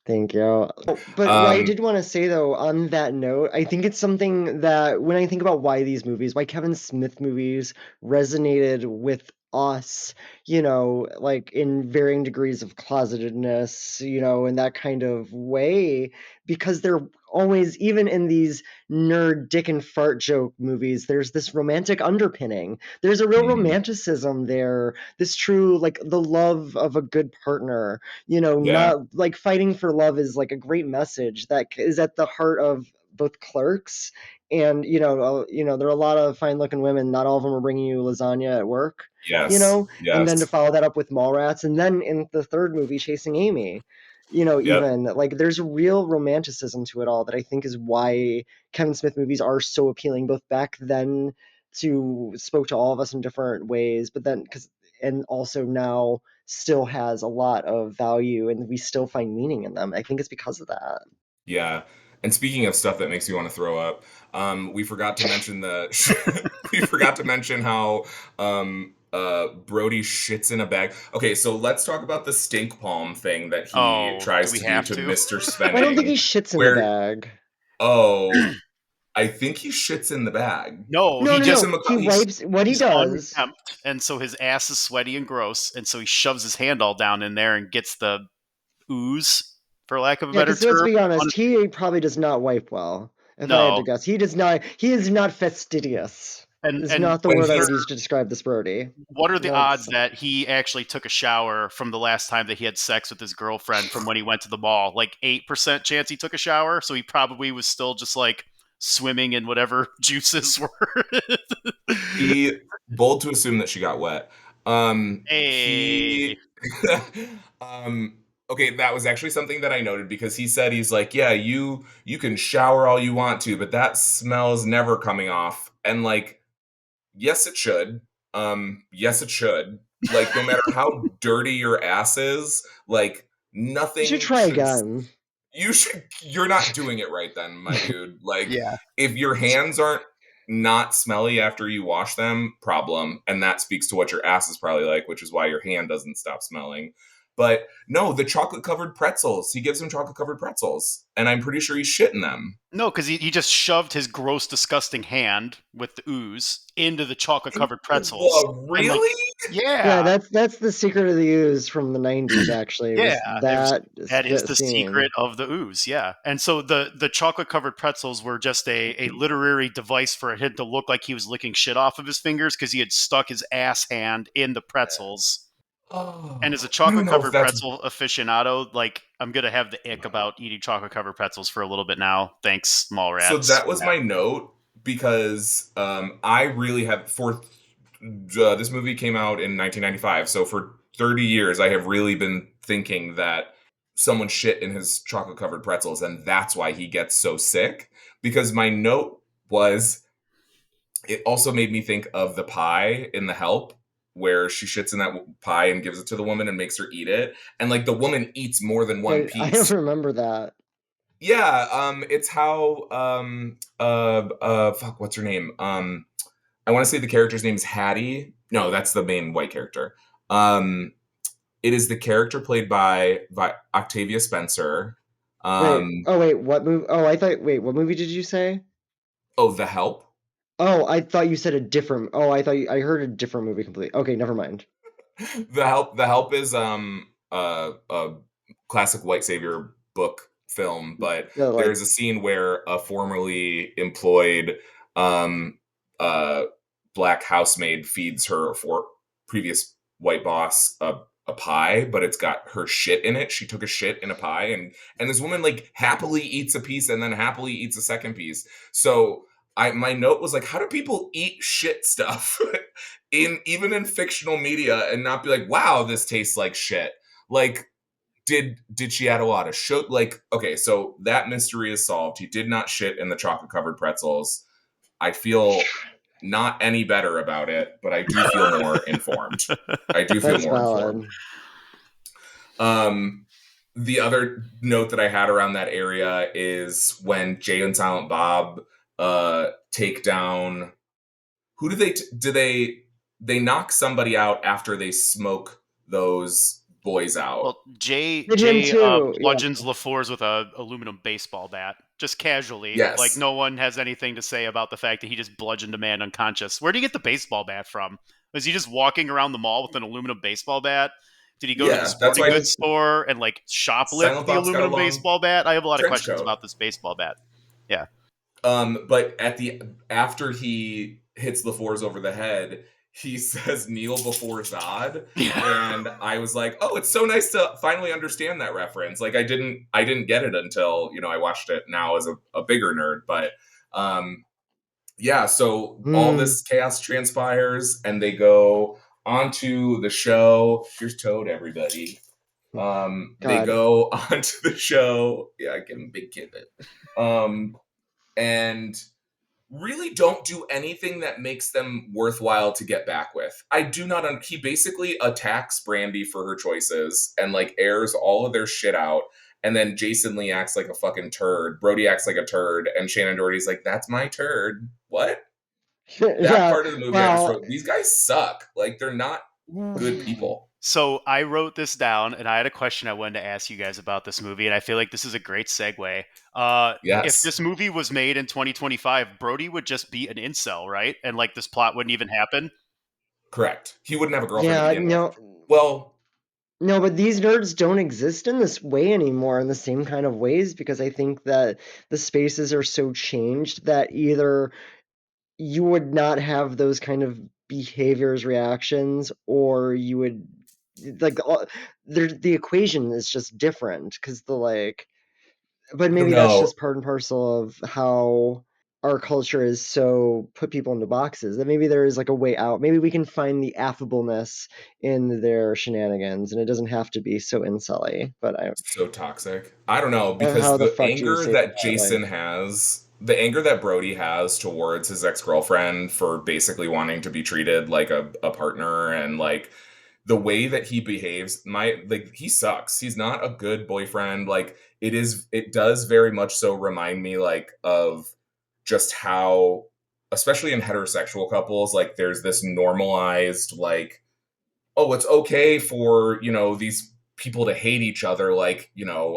Thank you. Oh, but what I did want to say, though, on that note, I think it's something that when I think about why Kevin Smith movies resonated with us, you know, like in varying degrees of closetedness, you know, in that kind of way, because they're always, even in these nerd dick and fart joke movies, there's this romantic underpinning. There's a real romanticism there, this true, like, the love of a good partner, you know, not like fighting for love is like a great message that is at the heart of both Clerks and, you know, there are a lot of fine looking women. Not all of them are bringing you lasagna at work, you know, and then to follow that up with Mallrats. And then in the third movie, Chasing Amy, you know, even like there's a real romanticism to it all that I think is why Kevin Smith movies are so appealing, both back then spoke to all of us in different ways, but then and also now still has a lot of value and we still find meaning in them. I think it's because of that. Yeah. And speaking of stuff that makes you want to throw up, we forgot to mention how Brody shits in a bag. Okay, so let's talk about the stink palm thing that he tries to do to Mr. Svenning. I don't think he shits in the bag. Oh, I think he shits in the bag. No, he wipes. What he does, unkempt, and so his ass is sweaty and gross, and so he shoves his hand all down in there and gets the ooze, for lack of a better term. Let's be honest, he probably does not wipe well. If I had to guess, he does not. He is not fastidious. And not the word I would use to describe this Brody. What are the odds that he actually took a shower from the last time that he had sex with his girlfriend from when he went to the mall? Like 8% chance he took a shower, so he probably was still just like swimming in whatever juices were. He bold to assume that she got wet. Hey. Okay, that was actually something that I noted because he said, he's like, yeah, you can shower all you want to, but that smell's never coming off. And like, yes, it should. Yes, it should. Like, no matter how dirty your ass is, like nothing. You should try again. You're not doing it right then, my dude. Like, Yeah. if your hands aren't not smelly after you wash them, problem. And that speaks to what your ass is probably like, which is why your hand doesn't stop smelling. But no, the chocolate covered pretzels. He gives him chocolate covered pretzels, and I'm pretty sure he's shitting them. No, because he just shoved his gross, disgusting hand with the ooze into the chocolate covered pretzels. Whoa, really? Like, Yeah, that's the secret of the ooze from the 90s, actually. Yeah, that is the scene. secret of the ooze, yeah. And so the chocolate covered pretzels were just a literary device for him to look like he was licking shit off of his fingers because he had stuck his ass hand in the pretzels. Oh, and as a chocolate covered pretzel aficionado, like, I'm gonna have the ick about eating chocolate covered pretzels for a little bit now. Thanks, Mallrats. So that was my note, because I really have this movie came out in 1995, so for 30 years I have really been thinking that someone shit in his chocolate covered pretzels, and that's why he gets so sick. Because my note was, it also made me think of the pie in The Help, where she shits in that pie and gives it to the woman and makes her eat it, and like the woman eats more than one piece. I don't remember that. Yeah, it's how fuck, what's her name? I want to say the character's name is Hattie. No, that's the main white character. It is the character played by Octavia Spencer. What movie? What movie did you say? Oh, The Help. Oh, I thought you said a different. Oh, I heard a different movie completely. Okay, never mind. The Help is a classic white savior book film, but there's a scene where a formerly employed black housemaid feeds her previous white boss a pie, but it's got her shit in it. She took a shit in a pie, and this woman like happily eats a piece and then happily eats a second piece. So my note was like, how do people eat shit stuff even in fictional media and not be like, wow, this tastes like shit? Like, did she add a lot of shit? Like, okay, so that mystery is solved. He did not shit in the chocolate covered pretzels. I feel not any better about it, but I do feel more informed. Informed. The other note that I had around that area is when Jay and Silent Bob take down, who do they knock somebody out after they smoke those boys out. Well, Jay bludgeons LaFours with a aluminum baseball bat, just casually. Yes. Like, no one has anything to say about the fact that he just bludgeoned a man unconscious. Where did he get the baseball bat from? Was he just walking around the mall with an aluminum baseball bat? Did he go to the sporting goods store and like shoplift the aluminum baseball bat? I have a lot of questions about this baseball bat. Yeah. But after he hits LaFours over the head, he says kneel before Zod. And I was like, oh, it's so nice to finally understand that reference. Like, I didn't get it until, I watched it now as a bigger nerd. But yeah, so all this chaos transpires and they go onto the show. Here's Toad, everybody. They go onto the show. Yeah, give him a big kid. And really don't do anything that makes them worthwhile to get back with. I do not. He basically attacks Brandy for her choices and like airs all of their shit out. And then Jason Lee acts like a fucking turd. Brody acts like a turd. And Shannon Doherty's like, that's my turd. What? That part of the movie, I just wrote, these guys suck. Like, they're not good people. So I wrote this down, and I had a question I wanted to ask you guys about this movie, and I feel like this is a great segue. Yes. If this movie was made in 2025, Brody would just be an incel, right? And like this plot wouldn't even happen? Correct. He wouldn't have a girlfriend. No, but these nerds don't exist in this way anymore in the same kind of ways, because I think that the spaces are so changed that either you would not have those kind of behaviors, reactions, or you would like the equation is just different because but maybe that's just part and parcel of how our culture is so put people into boxes, that maybe there is like a way out. Maybe we can find the affableness in their shenanigans, and it doesn't have to be so incelly. But so toxic. I don't know, because the anger that Jason has, the anger that Brody has towards his ex-girlfriend for basically wanting to be treated like a partner, and like the way that he behaves, he sucks. He's not a good boyfriend. Like, it does very much so remind me, like, of just how, especially in heterosexual couples, like, there's this normalized, like, oh, it's okay for, these people to hate each other. Like,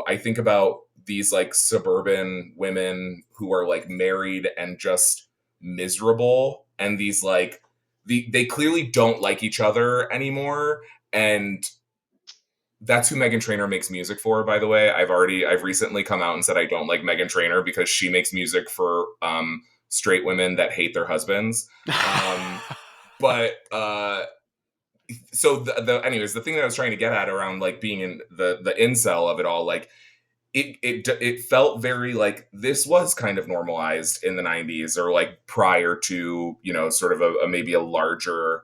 I think about these, like, suburban women who are, like, married and just miserable, and these, like, they clearly don't like each other anymore, and that's who Meghan Trainor makes music for, by the way. I've recently come out and said I don't like Meghan Trainor because she makes music for straight women that hate their husbands. But so anyways, the thing that I was trying to get at around, like, being in the incel of it all, like, it felt very like this was kind of normalized in the 90s, or like prior to, sort of a maybe a larger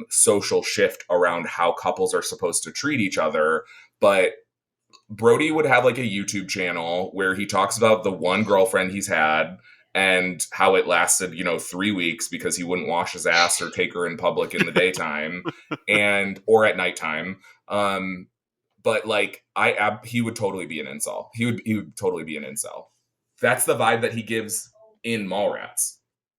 social shift around how couples are supposed to treat each other. But Brody would have, like, a YouTube channel where he talks about the one girlfriend he's had and how it lasted, 3 weeks because he wouldn't wash his ass or take her in public in the daytime or at nighttime. But, like, he would totally be an incel. He would totally be an incel. That's the vibe that he gives in Mallrats.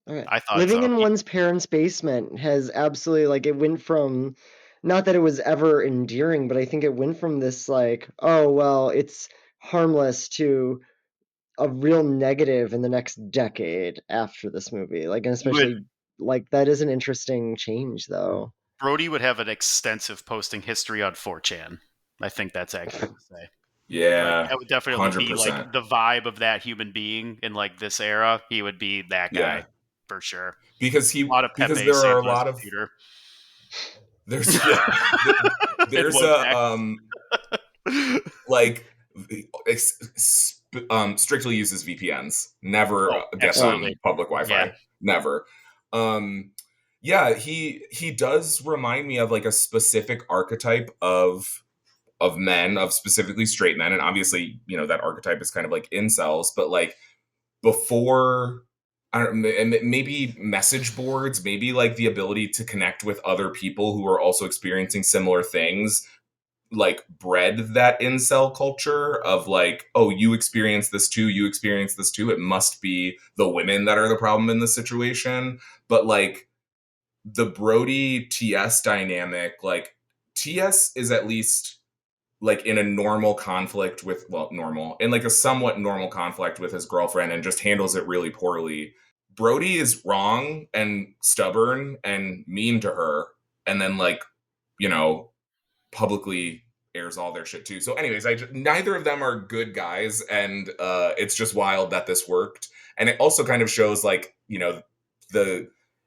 Okay. I thought Living so. in one's parents' basement has absolutely, like, it went from, not that it was ever endearing, but I think it went from this, like, oh, well, it's harmless, to a real negative in the next decade after this movie. Like, and especially, like, that is an interesting change, though. Brody would have an extensive posting history on 4chan. I think that's accurate to say. Yeah, like, that would definitely 100%. be like the vibe of that human being in, like, this era. He would be that guy for sure. Because a lot of because Pepe there are a saved on lot his of computer. there's like, strictly uses VPNs. Never gets on public Wi-Fi. Yeah. Never. He does remind me of, like, a specific archetype of men, of specifically straight men, and obviously, that archetype is kind of like incels, but, like, before, I don't know, maybe message boards, maybe, like, the ability to connect with other people who are also experiencing similar things, like, bred that incel culture of, like, oh, you experience this too, it must be the women that are the problem in this situation. But, like, the Brody TS dynamic, like, TS is at least, like, in a normal conflict with, in, like, a somewhat normal conflict with his girlfriend, and just handles it really poorly. Brody is wrong and stubborn and mean to her, and then, like, publicly airs all their shit too. So anyways, neither of them are good guys, and it's just wild that this worked. And it also kind of shows, like,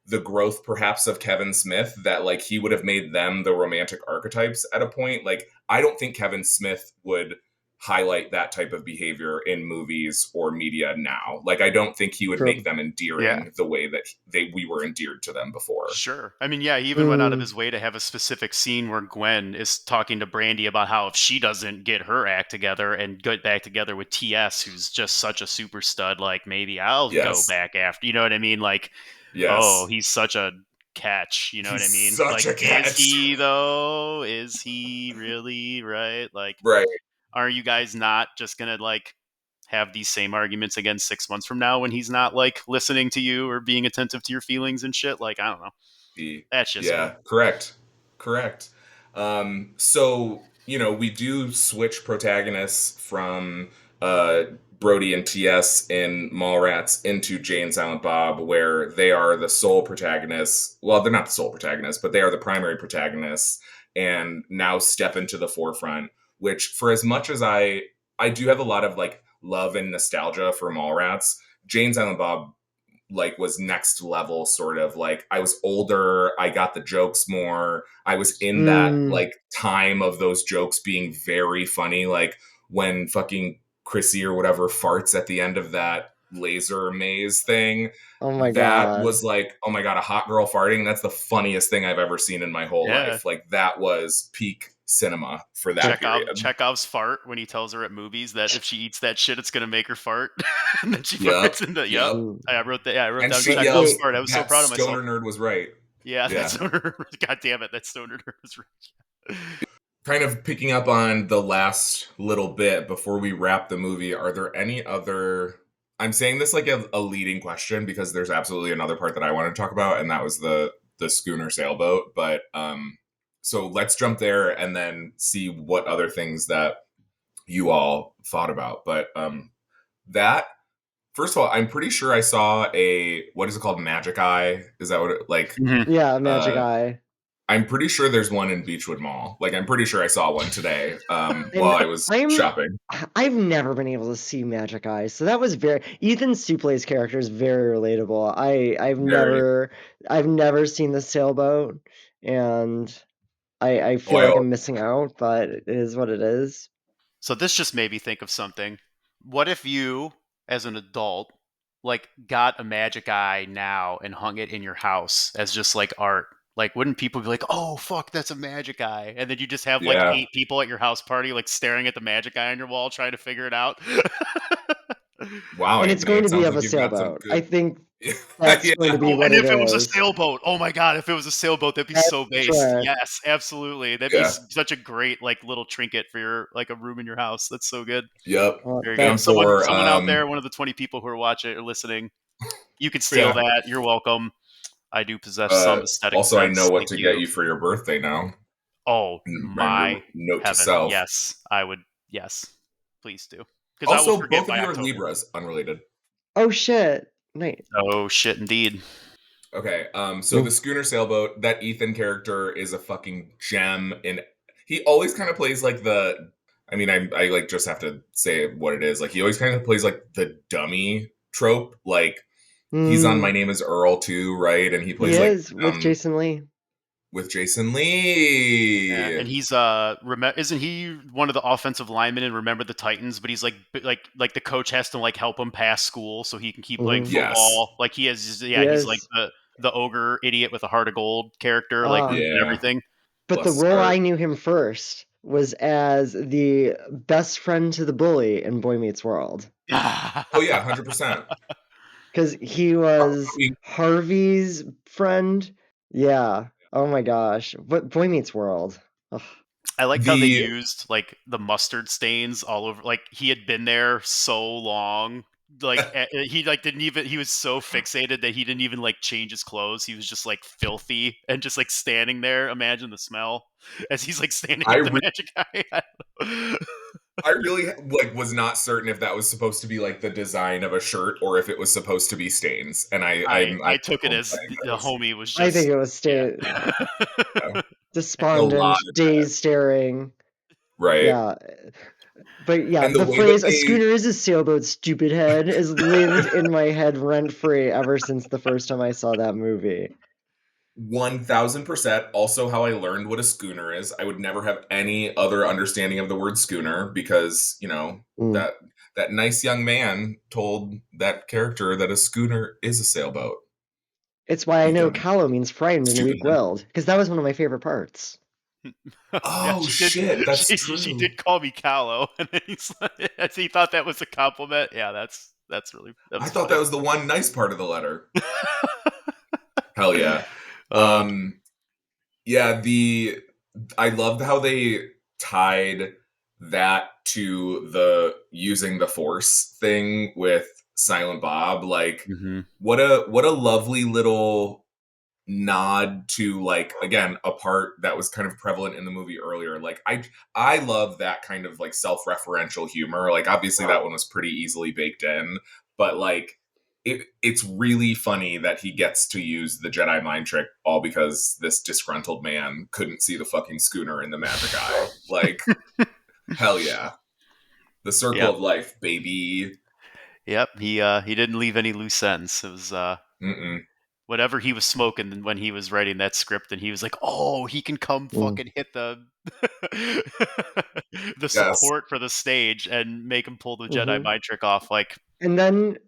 the growth perhaps of Kevin Smith, that, like, he would have made them the romantic archetypes at a point. Like, I don't think Kevin Smith would highlight that type of behavior in movies or media now. Like, I don't think he would make them endearing the way that we were endeared to them before. Sure. I mean, yeah, he even went out of his way to have a specific scene where Gwen is talking to Brandy about how if she doesn't get her act together and get back together with TS, who's just such a super stud, like, maybe I'll go back after. You know what I mean? Like, oh, he's such a catch. You know what I mean? Such a catch. Is he, though? Is he really? Right? Like, right. Are you guys not just going to, like, have these same arguments again 6 months from now when he's not, like, listening to you or being attentive to your feelings and shit? Like, I don't know. That's just me. Correct. So, we do switch protagonists from Brody and TS in Mallrats into Jay and Silent Bob, where they are the sole protagonists. Well, they're not the sole protagonists, but they are the primary protagonists, and now step into the forefront. Which, for as much as I do have a lot of, like, love and nostalgia for Mallrats, Jay and Silent Bob, like, was next level, sort of. Like, I was older, I got the jokes more, I was in that, like, time of those jokes being very funny, like when fucking Chrissy or whatever farts at the end of that laser maze thing. Oh my God. That was like, oh my God, a hot girl farting, that's the funniest thing I've ever seen in my whole life. Like, that was peak cinema for that period. Chekhov's fart when he tells her at movies that if she eats that shit, it's gonna make her fart, and then she farts into. I wrote that. Yeah, I wrote down Chekhov's fart. I was so proud of myself. Stoner nerd was right. Yeah, that's Stoner. God damn it, that's Stoner was right. Kind of picking up on the last little bit before we wrap the movie, are there any other... I'm saying this like a leading question because there's absolutely another part that I want to talk about, and that was the schooner sailboat. But so let's jump there and then see what other things that you all thought about. But that, first of all, I'm pretty sure I saw what is it called? Magic Eye? Is that what it like? Mm-hmm. Yeah, Magic Eye. I'm pretty sure there's one in Beechwood Mall. Like, I'm pretty sure I saw one today while I was shopping. I've never been able to see Magic Eye, so that was very... Ethan Suplee's character is very relatable. I've never seen the sailboat, and I feel like I'm missing out, but it is what it is. So this just made me think of something. What if you, as an adult, like got a Magic Eye now and hung it in your house as just like art? Like, wouldn't people be like, "Oh, fuck, that's a Magic Eye," and then you just have like 8 people at your house party, like staring at the Magic Eye on your wall, trying to figure it out? Wow, and it's going to be of a sailboat. I think that's going to be what it is. And if it was a sailboat, oh my god, if it was a sailboat, that'd be so based. Sure. Yes, absolutely. That'd be such a great like little trinket for your like a room in your house. That's so good. Yep. Very good. Someone out there, one of the 20 people who are watching or listening, you could steal that. You're welcome. I do possess some aesthetic also, sense. I know what to get you for your birthday now. Oh, my note heaven. to self. Yes, I would. Yes, please do. Also, both of you are Libras, unrelated. Oh, shit. Nice. Oh, shit, indeed. Okay, so the schooner sailboat, that Ethan character is a fucking gem. And he always kind of plays like the... I mean, I like just have to say what it is. Like, he always kind of plays like the dummy trope. Like, he's on My Name is Earl too, right? And he plays with Jason Lee. With Jason Lee. Yeah, and he's isn't he one of the offensive linemen in Remember the Titans? But he's like the coach has to like help him pass school so he can keep playing football. Yes. Like he's like the ogre idiot with a heart of gold character, and everything. But the role I knew him first was as the best friend to the bully in Boy Meets World. Oh yeah, 100%. Because he was Harvey's friend. Yeah. Oh my gosh. But Boy Meets World. Ugh. I like how they used like the mustard stains all over. Like he had been there so long. Like he like didn't even. He was so fixated that he didn't even like change his clothes. He was just like filthy and just like standing there. Imagine the smell as he's like standing at the Magic Eye. I really like was not certain if that was supposed to be like the design of a shirt or if it was supposed to be stains. And I took it as the homie was just... I think it was stains. Yeah. Despondent, dazed staring. Right. Yeah. But yeah, the phrase, a schooner is a sailboat, stupid head, has lived in my head rent-free ever since the first time I saw that movie. 1000%. Also how I learned what a schooner is. I would never have any other understanding of the word schooner because, that nice young man told that character that a schooner is a sailboat. It's why I know callow means frightened and weak-willed, because that was one of my favorite parts. Oh, shit, that's true. She did call me callow, and then he thought that was a compliment. Yeah, that's really... I thought that was the one nice part of the letter. Hell yeah. I loved how they tied that to the using the Force thing with Silent Bob. Like, what a lovely little nod to, like, again, a part that was kind of prevalent in the movie earlier. Like, I love that kind of like self-referential humor. Like, obviously that one was pretty easily baked in, but like it's really funny that he gets to use the Jedi mind trick all because this disgruntled man couldn't see the fucking schooner in the Magic Eye. Like, hell yeah. The circle of life, baby. Yep, he didn't leave any loose ends. It was whatever he was smoking when he was writing that script, and he was like, "Oh, he can come fucking hit the the support for the stage and make him pull the Jedi mind trick off." Like, and then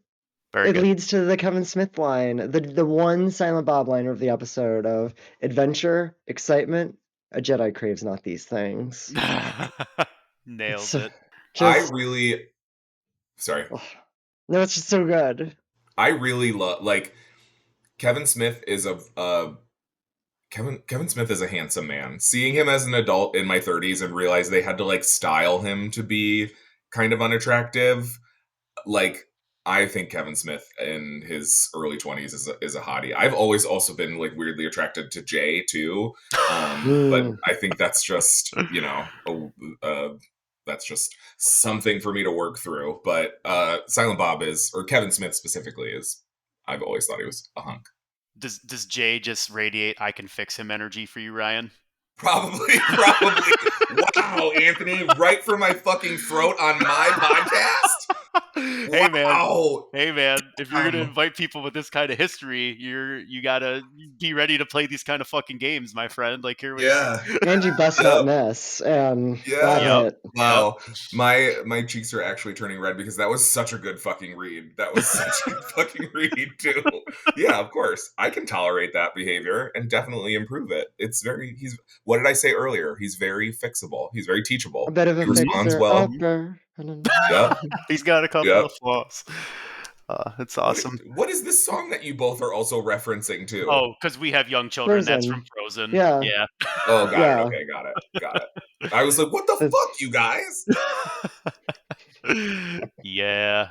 it leads to the Kevin Smith line, the one Silent Bob line of the episode of adventure, excitement. A Jedi craves not these things. Nails it. Sorry. No, it's just so good. I really love, like, Kevin Smith is Kevin Smith is a handsome man. Seeing him as an adult in my 30s and realize they had to like style him to be kind of unattractive, like I think Kevin Smith in his early 20s is a hottie. I've always also been like weirdly attracted to Jay too, but I think that's just that's just something for me to work through. But Silent Bob is, or Kevin Smith specifically is, I've always thought he was a hunk. Does Jay just radiate "I can fix him" energy for you, Ryan? Probably. Wow, Anthony, right for my fucking throat on my podcast? Hey Wow. man, if you're gonna invite people with this kind of history, you gotta be ready to play these kind of fucking games, my friend. Like, here we are. And you best not miss. And that hit. Wow. My cheeks are actually turning red because that was such a good fucking read. That was such a good fucking read too. Yeah, of course. I can tolerate that behavior and definitely improve it. What did I say earlier? He's very fixable. He's very teachable. A bit of a he responds well. Yep. He's got a couple of flaws. It's awesome. What is this song that you both are also referencing to? Oh, because we have young children. Frozen. That's from Frozen. Yeah. Oh, got it. Okay, got it. I was like, what the fuck, you guys? Yeah.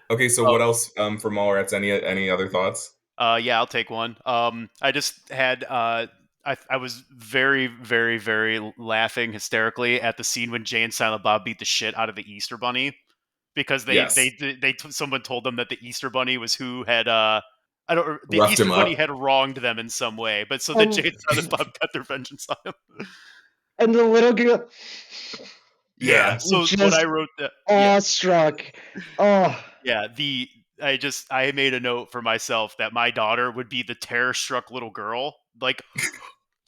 Okay, so what else from Mallrats? Any other thoughts? Yeah, I'll take one. I just had I was very, very, very laughing hysterically at the scene when Jay and Silent Bob beat the shit out of the Easter Bunny because someone told them that the Easter Bunny was who had the Easter Bunny had wronged them in some way, but so that Jay and Silent Bob got their vengeance on him. And the little girl. Yeah. So when I wrote that, awestruck. Oh. Yeah. I made a note for myself that my daughter would be the terror-struck little girl, like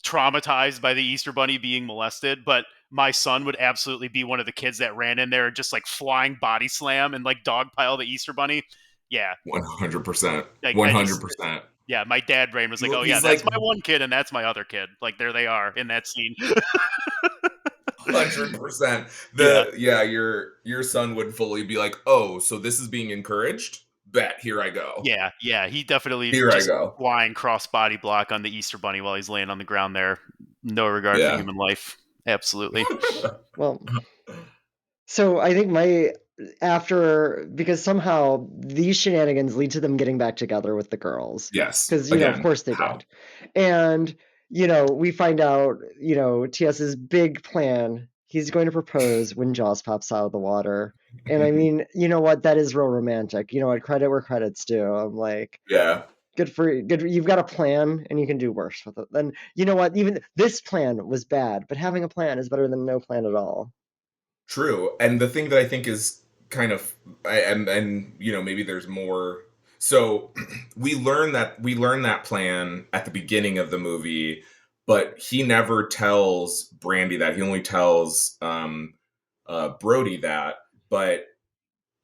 traumatized by the Easter Bunny being molested, but my son would absolutely be one of the kids that ran in there and just like flying body slam and like dogpile the Easter Bunny. Yeah. 100%. 100%. Yeah, my dad brain was like, oh yeah, that's my one kid and that's my other kid. Like there they are in that scene. 100%. Your son would fully be like, oh, so this is being encouraged? Bet, here I go. Yeah, he definitely I go. Flying cross body block on the Easter Bunny while he's laying on the ground there. No regard for human life. Absolutely. Well, so I think because somehow these shenanigans lead to them getting back together with the girls. Yes. Because, of course they did. And, we find out, TS's big plan, he's going to propose when Jaws pops out of the water. And I mean, you know what? That is real romantic. You know what? Credit where credit's due. I'm like, good. You've got a plan and you can do worse with it. Then, you know what? Even this plan was bad, but having a plan is better than no plan at all. True. And the thing that I think is kind of, and maybe there's more. So we learn that plan at the beginning of the movie, but he never tells Brandy that. He only tells Brody that. But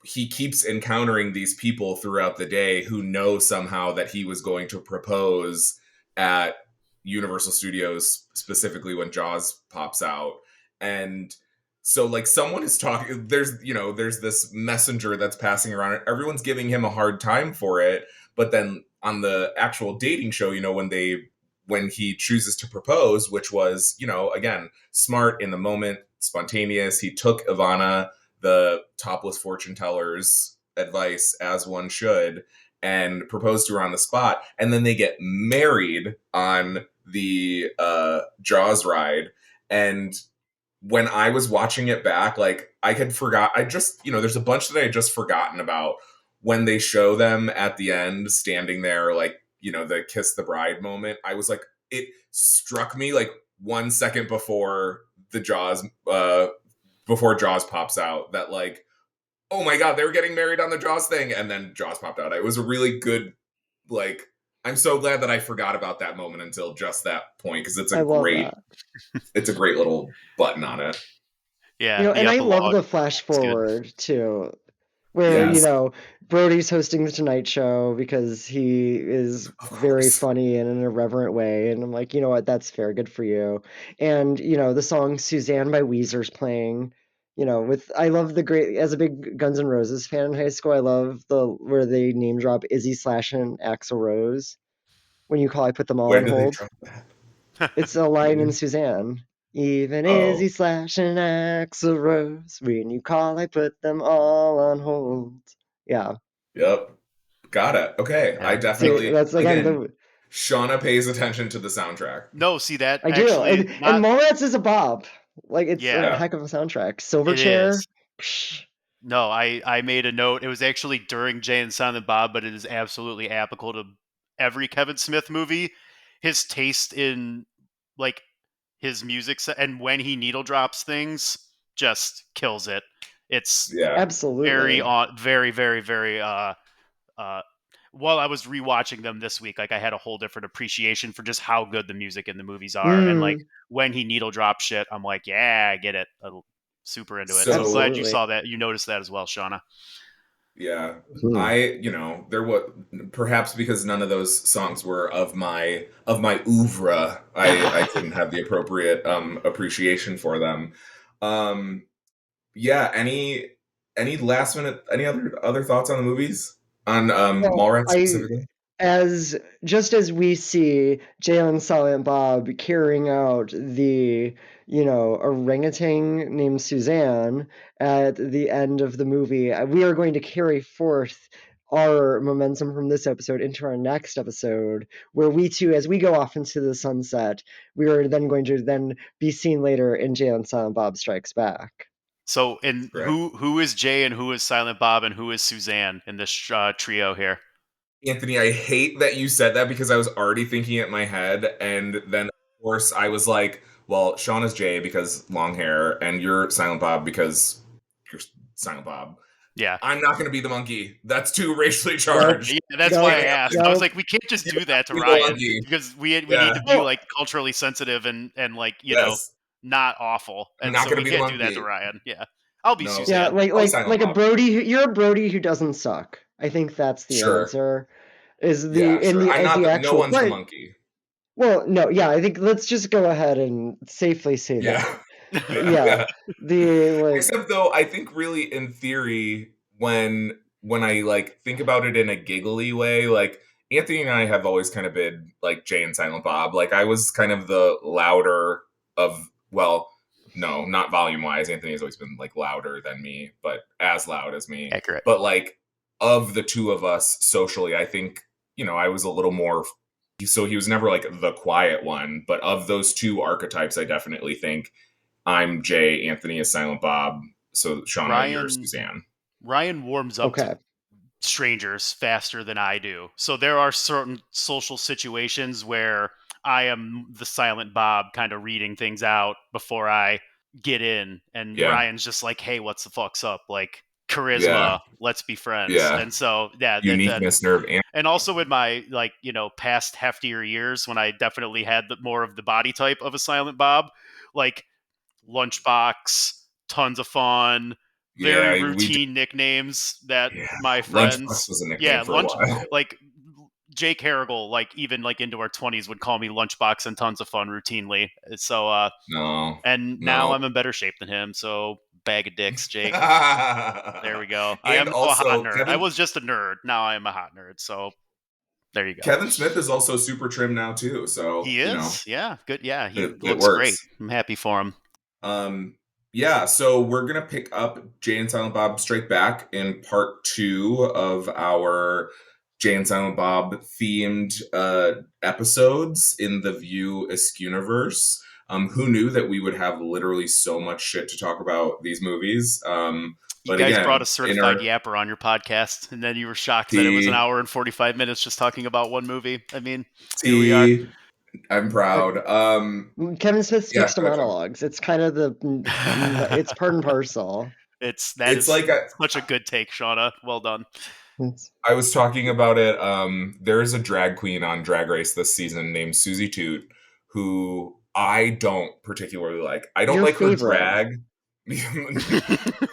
he keeps encountering these people throughout the day who know somehow that he was going to propose at Universal Studios, specifically when Jaws pops out. And so like someone is talking, there's this messenger that's passing around. Everyone's giving him a hard time for it. But then on the actual dating show, when he chooses to propose, which was, again, smart in the moment, spontaneous. He took Ivana, the topless fortune teller's advice, as one should, and proposed to her on the spot. And then they get married on the Jaws ride. And when I was watching it back, like there's a bunch that I had just forgotten about when they show them at the end standing there, like, the kiss the bride moment. I was like, it struck me like 1 second before the Jaws, before Jaws pops out, that like, oh my God, they were getting married on the Jaws thing. And then Jaws popped out. It was a really good, like, I'm so glad that I forgot about that moment until just that point. Cause it's a great little button on it. Yeah. And I love the flash forward too, where, Brody's hosting the Tonight Show because he is very funny in an irreverent way. And I'm like, you know what? That's fair. Good for you. And, the song Suzanne by Weezer's playing, I love as a big Guns N' Roses fan in high school, I love where they name drop Izzy Slash and Axl Rose. When you call, I put them all When on did they hold. drop that? It's a line in Suzanne. Even Izzy Slash and Axl Rose. When you call, I put them all on hold. Yeah. Yep. Got it. Okay. Yeah. I definitely, That's again, Shauna pays attention to the soundtrack. No, see that I do. actually And Mallrats is a bop. Like, it's a yeah, heck of a soundtrack. it Silverchair. is. No, I made a note. It was actually during Jay and Silent Bob, but it is absolutely applicable to every Kevin Smith movie. His taste in like his music and when he needle drops things just kills it. It's Yeah. Absolutely. very very very uh while I was rewatching them this week, like I had a whole different appreciation for just how good the music in the movies are. And like when he needle drops shit, I'm like, yeah, I get it. I'm super into it. So I'm glad you Absolutely. saw that. You noticed that as well, Shauna. Yeah. There was perhaps because none of those songs were of my oeuvre, I didn't have the appropriate appreciation for them. Yeah, any last minute any other thoughts on the movies? On Well, Mallrats specifically? just as we see Jay and Silent Bob carrying out the, orangutan named Suzanne at the end of the movie, we are going to carry forth our momentum from this episode into our next episode, where we too, as we go off into the sunset, we are then going to then be seen later in Jay and Silent Bob Strikes Back. So, and Correct. who is Jay and who is Silent Bob and who is Suzanne in this trio here? Anthony, I hate that you said that because I was already thinking it in my head, and then of course I was like, well, Sean is Jay because long hair, and you're Silent Bob because you're Silent Bob. Yeah. I'm not going to be the monkey. That's too racially charged. Yeah, that's why I asked. I was like, we can't just do that to Ryan because we need to be like culturally sensitive and like not awful, I'm and not so gonna we be the can't do that to monkey. Ryan. Yeah, I'll be No. Yeah, Suzanne. like a Brody. You're a Brody who doesn't suck. I think that's the Sure. answer. Is Yeah, the in sure. the I'm as not the the, no actual one's the but monkey. well, no, yeah, I think let's just go ahead and safely say Yeah. that. Yeah. Yeah, the like Except though, I think really in theory, when I like think about it in a giggly way, like Anthony and I have always kind of been like Jay and Silent Bob. Like I was kind of the louder of, well, no, not volume wise. Anthony has always been like louder than me, but as loud as me. Accurate. But like of the two of us socially, I think, I was a little more, so he was never like the quiet one, but of those two archetypes, I definitely think I'm Jay, Anthony is Silent Bob, so Shauna, you're Suzanne. Ryan warms up to strangers faster than I do. So there are certain social situations where I am the Silent Bob kind of reading things out before I get in, and Ryan's just like, hey, what's the fuck's up? Like, charisma, let's be friends. And so uniqueness, nerve, and also in my past heftier years when I definitely had more of the body type of a Silent Bob, like Lunchbox, tons of fun, very routine nicknames that my friends. Lunchbox was a nickname for a while. Like Jake Harrigal, like even like into our 20s would call me Lunchbox and tons of fun routinely. So now I'm in better shape than him. So bag of dicks, Jake. There we go. I am also a hot nerd. I was just a nerd. Now I am a hot nerd. So there you go. Kevin Smith is also super trim now too. So he is. Yeah, good. Yeah, he looks great. I'm happy for him. Yeah, so we're gonna pick up Jay and Silent Bob Strike Back in part 2 of our Jay and Silent Bob themed episodes in the View Askewniverse. Who knew that we would have literally so much shit to talk about these movies? You guys brought a certified yapper on your podcast, and then you were shocked that it was an hour and 45 minutes just talking about one movie. I mean, here we are. I'm proud. Kevin Smith speaks to monologues. It's kind of it's part and parcel. It's like such a good take, Shauna. Well done. I was talking about it. There is a drag queen on Drag Race this season named Susie Toot, who I don't particularly like. I don't like her drag.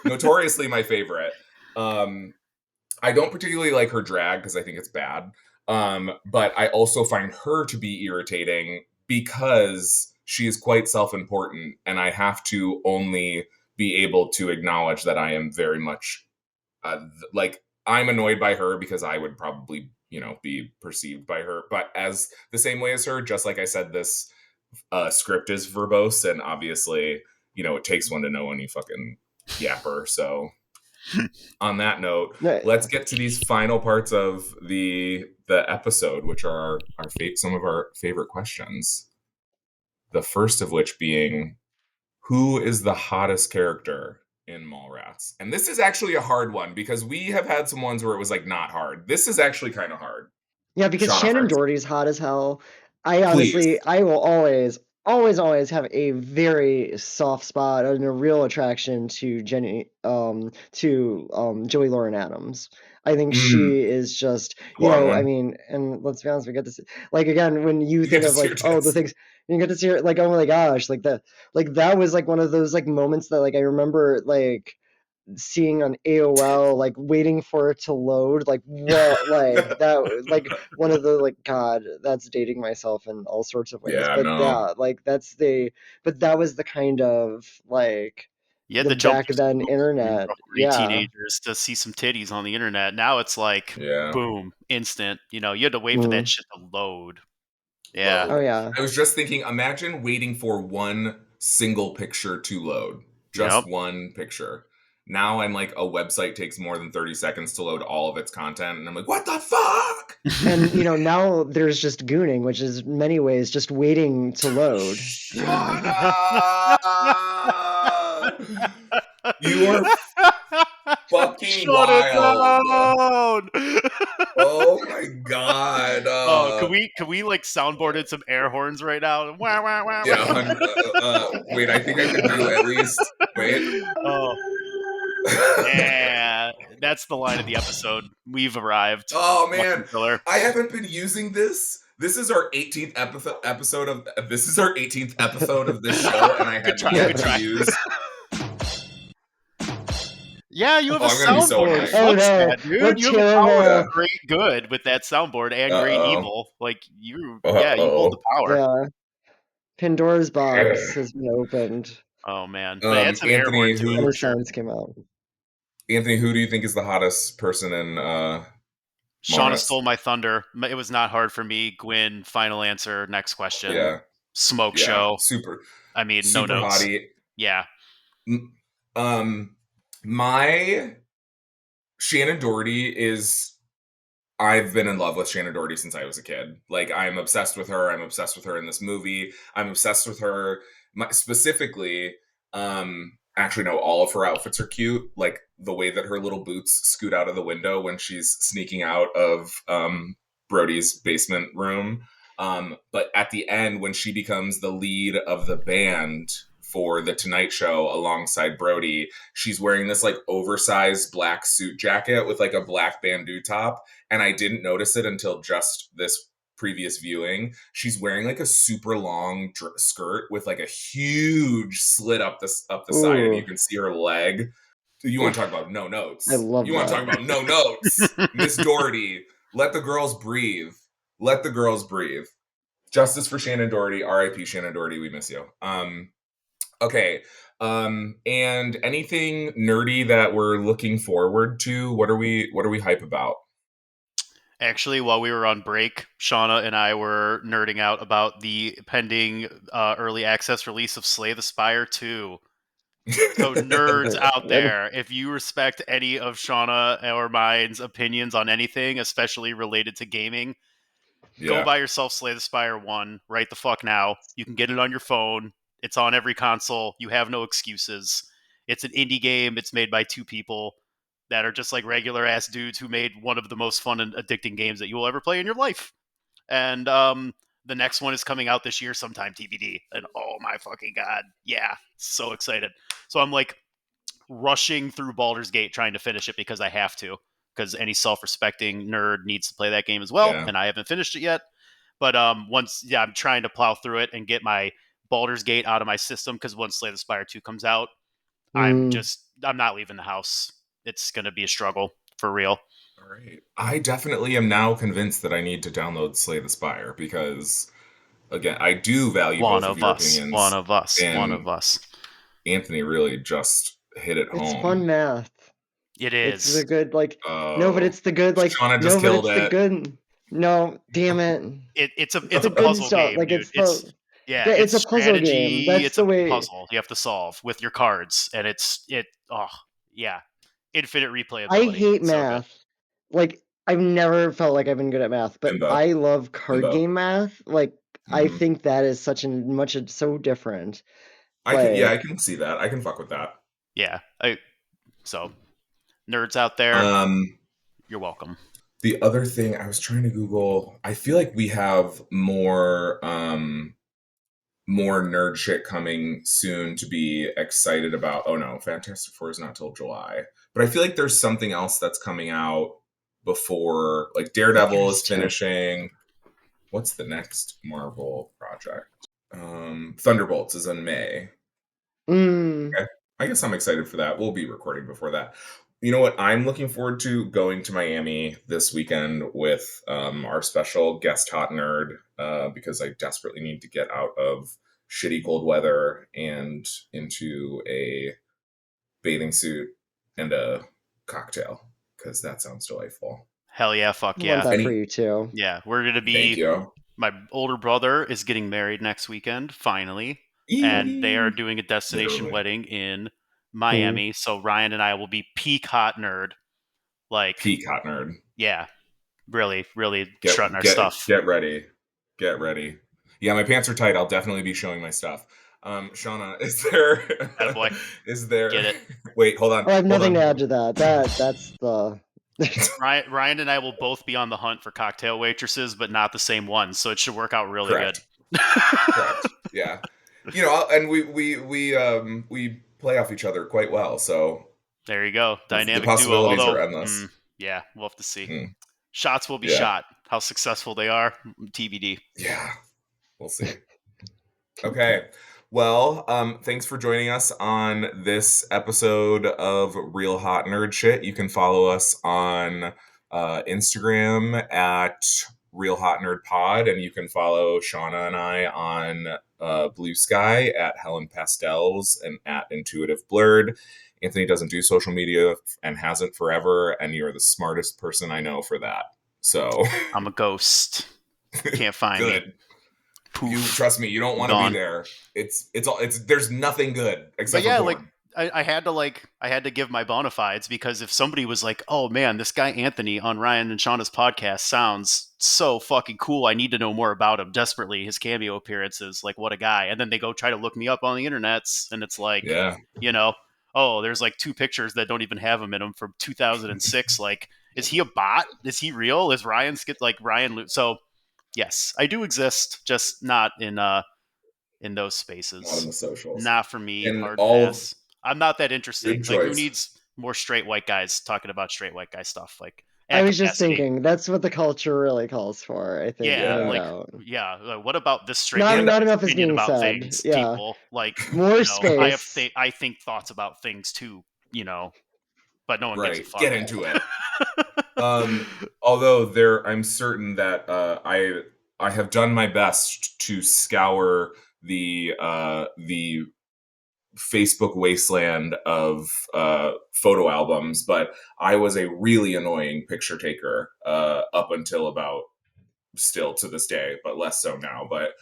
Notoriously my favorite. I don't particularly like her drag because I think it's bad. But I also find her to be irritating because she is quite self-important, and I have to only be able to acknowledge that I am very much like I'm annoyed by her because I would probably be perceived by her, but as the same way as her. Just like I said, this script is verbose, and obviously, it takes one to know when you fucking yapper. So on that note, let's get to these final parts of the episode, which are some of our favorite questions. The first of which being, who is the hottest character in Mallrats? And this is actually a hard one, because we have had some ones where it was like not hard. This is actually kind of hard. Yeah, because Shauna Shannon first. Doherty's hot as hell. I will always have a very soft spot and a real attraction to Joey Lauren Adams. I think she is just, I mean, and let's be honest, we get to see, like, again, when you think of like, the things you get to see her, like, oh my gosh, like that was like one of those like moments that like I remember like seeing on AOL, like waiting for it to load, like what, like that, like one of the, like, God, that's dating myself in all sorts of ways, but yeah, like but that was the kind of like the back then internet, teenagers to see some titties on the internet. Now it's like boom, instant. You had to wait for that shit to load. Yeah. Oh yeah. I was just thinking, imagine waiting for one single picture to load. Just one picture. Now I'm like, a website takes more than 30 seconds to load all of its content, and I'm like, what the fuck? And now there's just gooning, which is in many ways just waiting to load. Shut up! You are fucking wild. Oh my god. Can we like soundboard in some air horns right now? Yeah. Wait, I think I could do at least. Wait. Yeah, that's the line of the episode. We've arrived. Oh man, I haven't been using this. This is our 18th episode of this show, and I have yet to use. Yeah, you have a soundboard. So oh no, dude, you have great good with that soundboard and great evil. Like you hold the power. Yeah. Pandora's box has been opened. Oh man, it's an Anthony, who sounds came out. Anthony, who do you think is the hottest person in Shauna stole my thunder. It was not hard for me. Gwyn, final answer. Next question. Yeah. Smoke show. Super. I mean, super no notes. Hottie. Yeah. My Shannon Doherty is. I've been in love with Shannon Doherty since I was a kid. Like, I'm obsessed with her. I'm obsessed with her in this movie. I'm obsessed with her specifically. Actually, no, all of her outfits are cute. Like the way that her little boots scoot out of the window when she's sneaking out of Brody's basement room. But at the end, when she becomes the lead of the band for the Tonight Show alongside Brody, she's wearing this like oversized black suit jacket with like a black bandeau top. And I didn't notice it until just this previous viewing. She's wearing like a super long skirt with like a huge slit up the side, and you can see her leg. You want to talk about no notes? I love you want to talk about no notes, Miss Doherty? Let the girls breathe. Let the girls breathe. Justice for Shannon Doherty. R.I.P. Shannon Doherty. We miss you. Okay. And anything nerdy that we're looking forward to? What are we hype about? Actually, while we were on break, Shauna and I were nerding out about the pending early access release of Slay the Spire 2. So nerds out there, if you respect any of Shauna or mine's opinions on anything, especially related to gaming, go buy yourself Slay the Spire 1 right the fuck now. You can get it on your phone. It's on every console. You have no excuses. It's an indie game. It's made by two people that are just like regular ass dudes who made one of the most fun and addicting games that you will ever play in your life. And the next one is coming out this year sometime, TBD. And oh my fucking God. Yeah. So excited. So I'm like rushing through Baldur's Gate trying to finish it because I have to, because any self-respecting nerd needs to play that game as well. Yeah. And I haven't finished it yet. But I'm trying to plow through it and get my Baldur's Gate out of my system, because once Slay the Spire 2 comes out, I'm not leaving the house. It's going to be a struggle for real. All right. I definitely am now convinced that I need to download Slay the Spire, because, again, I do value both of your opinions. One of us. Anthony really just hit it home. It's fun math. It is. It's the good, like, no, but it's the good, like, Shauna just killed it. The good. No, damn it. It's a The good puzzle stuff. game, Like dude. it's It's a puzzle game. strategy. That's It's the a way. puzzle you have to solve with your cards, and infinite I replayability. hate So good. math. Like I've never felt like I've been good at math, but Bimbo. I love card Bimbo. game math. Like I think that is so different. I can see that. I can fuck with that. Yeah. So nerds out there, you're welcome. The other thing I was trying to Google, I feel like we have more nerd shit coming soon to be excited about. Oh no, Fantastic Four is not till July. But I feel like there's something else that's coming out before, like Daredevil is finishing. What's the next Marvel project? Thunderbolts is in May. Okay. I guess I'm excited for that. We'll be recording before that. You know what? I'm looking forward to going to Miami this weekend with our special guest hot nerd because I desperately need to get out of shitty cold weather and into a bathing suit and a cocktail because that sounds delightful. Hell yeah, fuck I yeah. want that for you too. Yeah, we're gonna be. Thank you. My older brother is getting married next weekend, finally, and they are doing a destination wedding in Miami. So Ryan and I will be peak hot nerd. Like peak hot nerd. Yeah, really, really strutting our stuff. Get ready. Yeah, my pants are tight. I'll definitely be showing my stuff. Shauna, is there? Attaboy. Is there? Get it? Wait, hold on. I have nothing to add to that. That's the. Ryan and I will both be on the hunt for cocktail waitresses, but not the same ones. So it should work out really good. Correct. Yeah, and we play off each other quite well. So there you go, dynamic the possibilities duo. Although, are endless. Yeah, we'll have to see. Shots will be shot. How successful they are, TBD. Yeah, we'll see. Okay. Well, thanks for joining us on this episode of Real Hot Nerd Shit. You can follow us on Instagram at Real Hot Nerd Pod, and you can follow Shauna and I on Blue Sky at Helen Pastels and at Intuitive Blurred. Anthony doesn't do social media and hasn't forever, and you're the smartest person I know for that. So I'm a ghost. Can't find me. Poof. You trust me, you don't want to be there. It's there's nothing good except for porn. I had to give my bona fides because if somebody was like, oh man, this guy Anthony on Ryan and Shauna's podcast sounds so fucking cool, I need to know more about him desperately, his cameo appearances, like what a guy. And then they go try to look me up on the internets and it's like, oh, there's like 2 pictures that don't even have him in them from 2006. Like, is he a bot? Is he real? Is Ryan Ryan? So yes, I do exist, just not in those spaces. Not in the socials. Not for me. Hard pass. I'm not that interesting. Like, who needs more straight white guys talking about straight white guy stuff? Like, I was just thinking that's what the culture really calls for. I think. What about this straight? Not enough is being about said. Things, people. Like more space. I think thoughts about things too. But no one gives a fuck. Get into it. Although I'm certain that I have done my best to scour the Facebook wasteland of photo albums, but I was a really annoying picture taker up until about still to this day, but less so now. But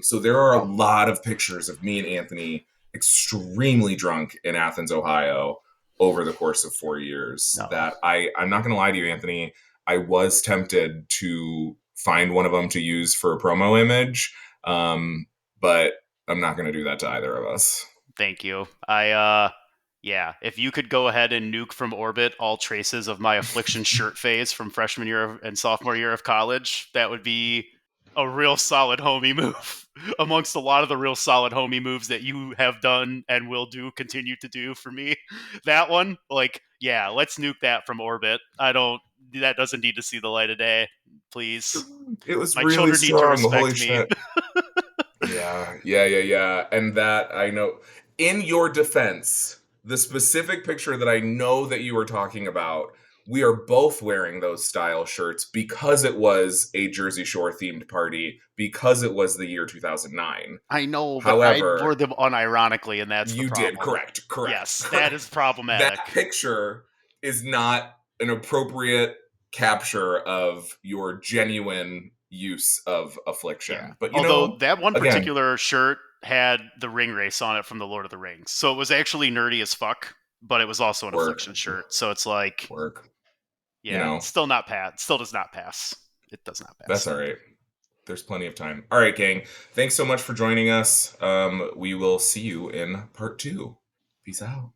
so there are a lot of pictures of me and Anthony extremely drunk in Athens, Ohio, over the course of 4 years. That I'm not going to lie to you, Anthony. I was tempted to find one of them to use for a promo image, but I'm not going to do that to either of us. Thank you. If you could go ahead and nuke from orbit all traces of my Affliction shirt phase from freshman year and sophomore year of college, that would be a real solid homie move amongst a lot of the real solid homie moves that you have done and will continue to do for me. That one, let's nuke that from orbit. That doesn't need to see the light of day, please. It was my really children strong. Need to respect Holy me. Shit. Yeah. And that I know. In your defense, the specific picture that I know that you were talking about, we are both wearing those style shirts because it was a Jersey Shore themed party, because it was the year 2009. I know, however, but I wore them unironically, and that's the problem. You did, correct. Yes, that is problematic. That picture is not an appropriate capture of your genuine use of affliction. Yeah. But although that one again, particular shirt had the ring race on it from the Lord of the Rings, so it was actually nerdy as fuck, but it was also an affliction shirt. So it's like, yeah, still not pass. Still does not pass. It does not pass. That's all right. There's plenty of time. All right, gang. Thanks so much for joining us. We will see you in part 2. Peace out.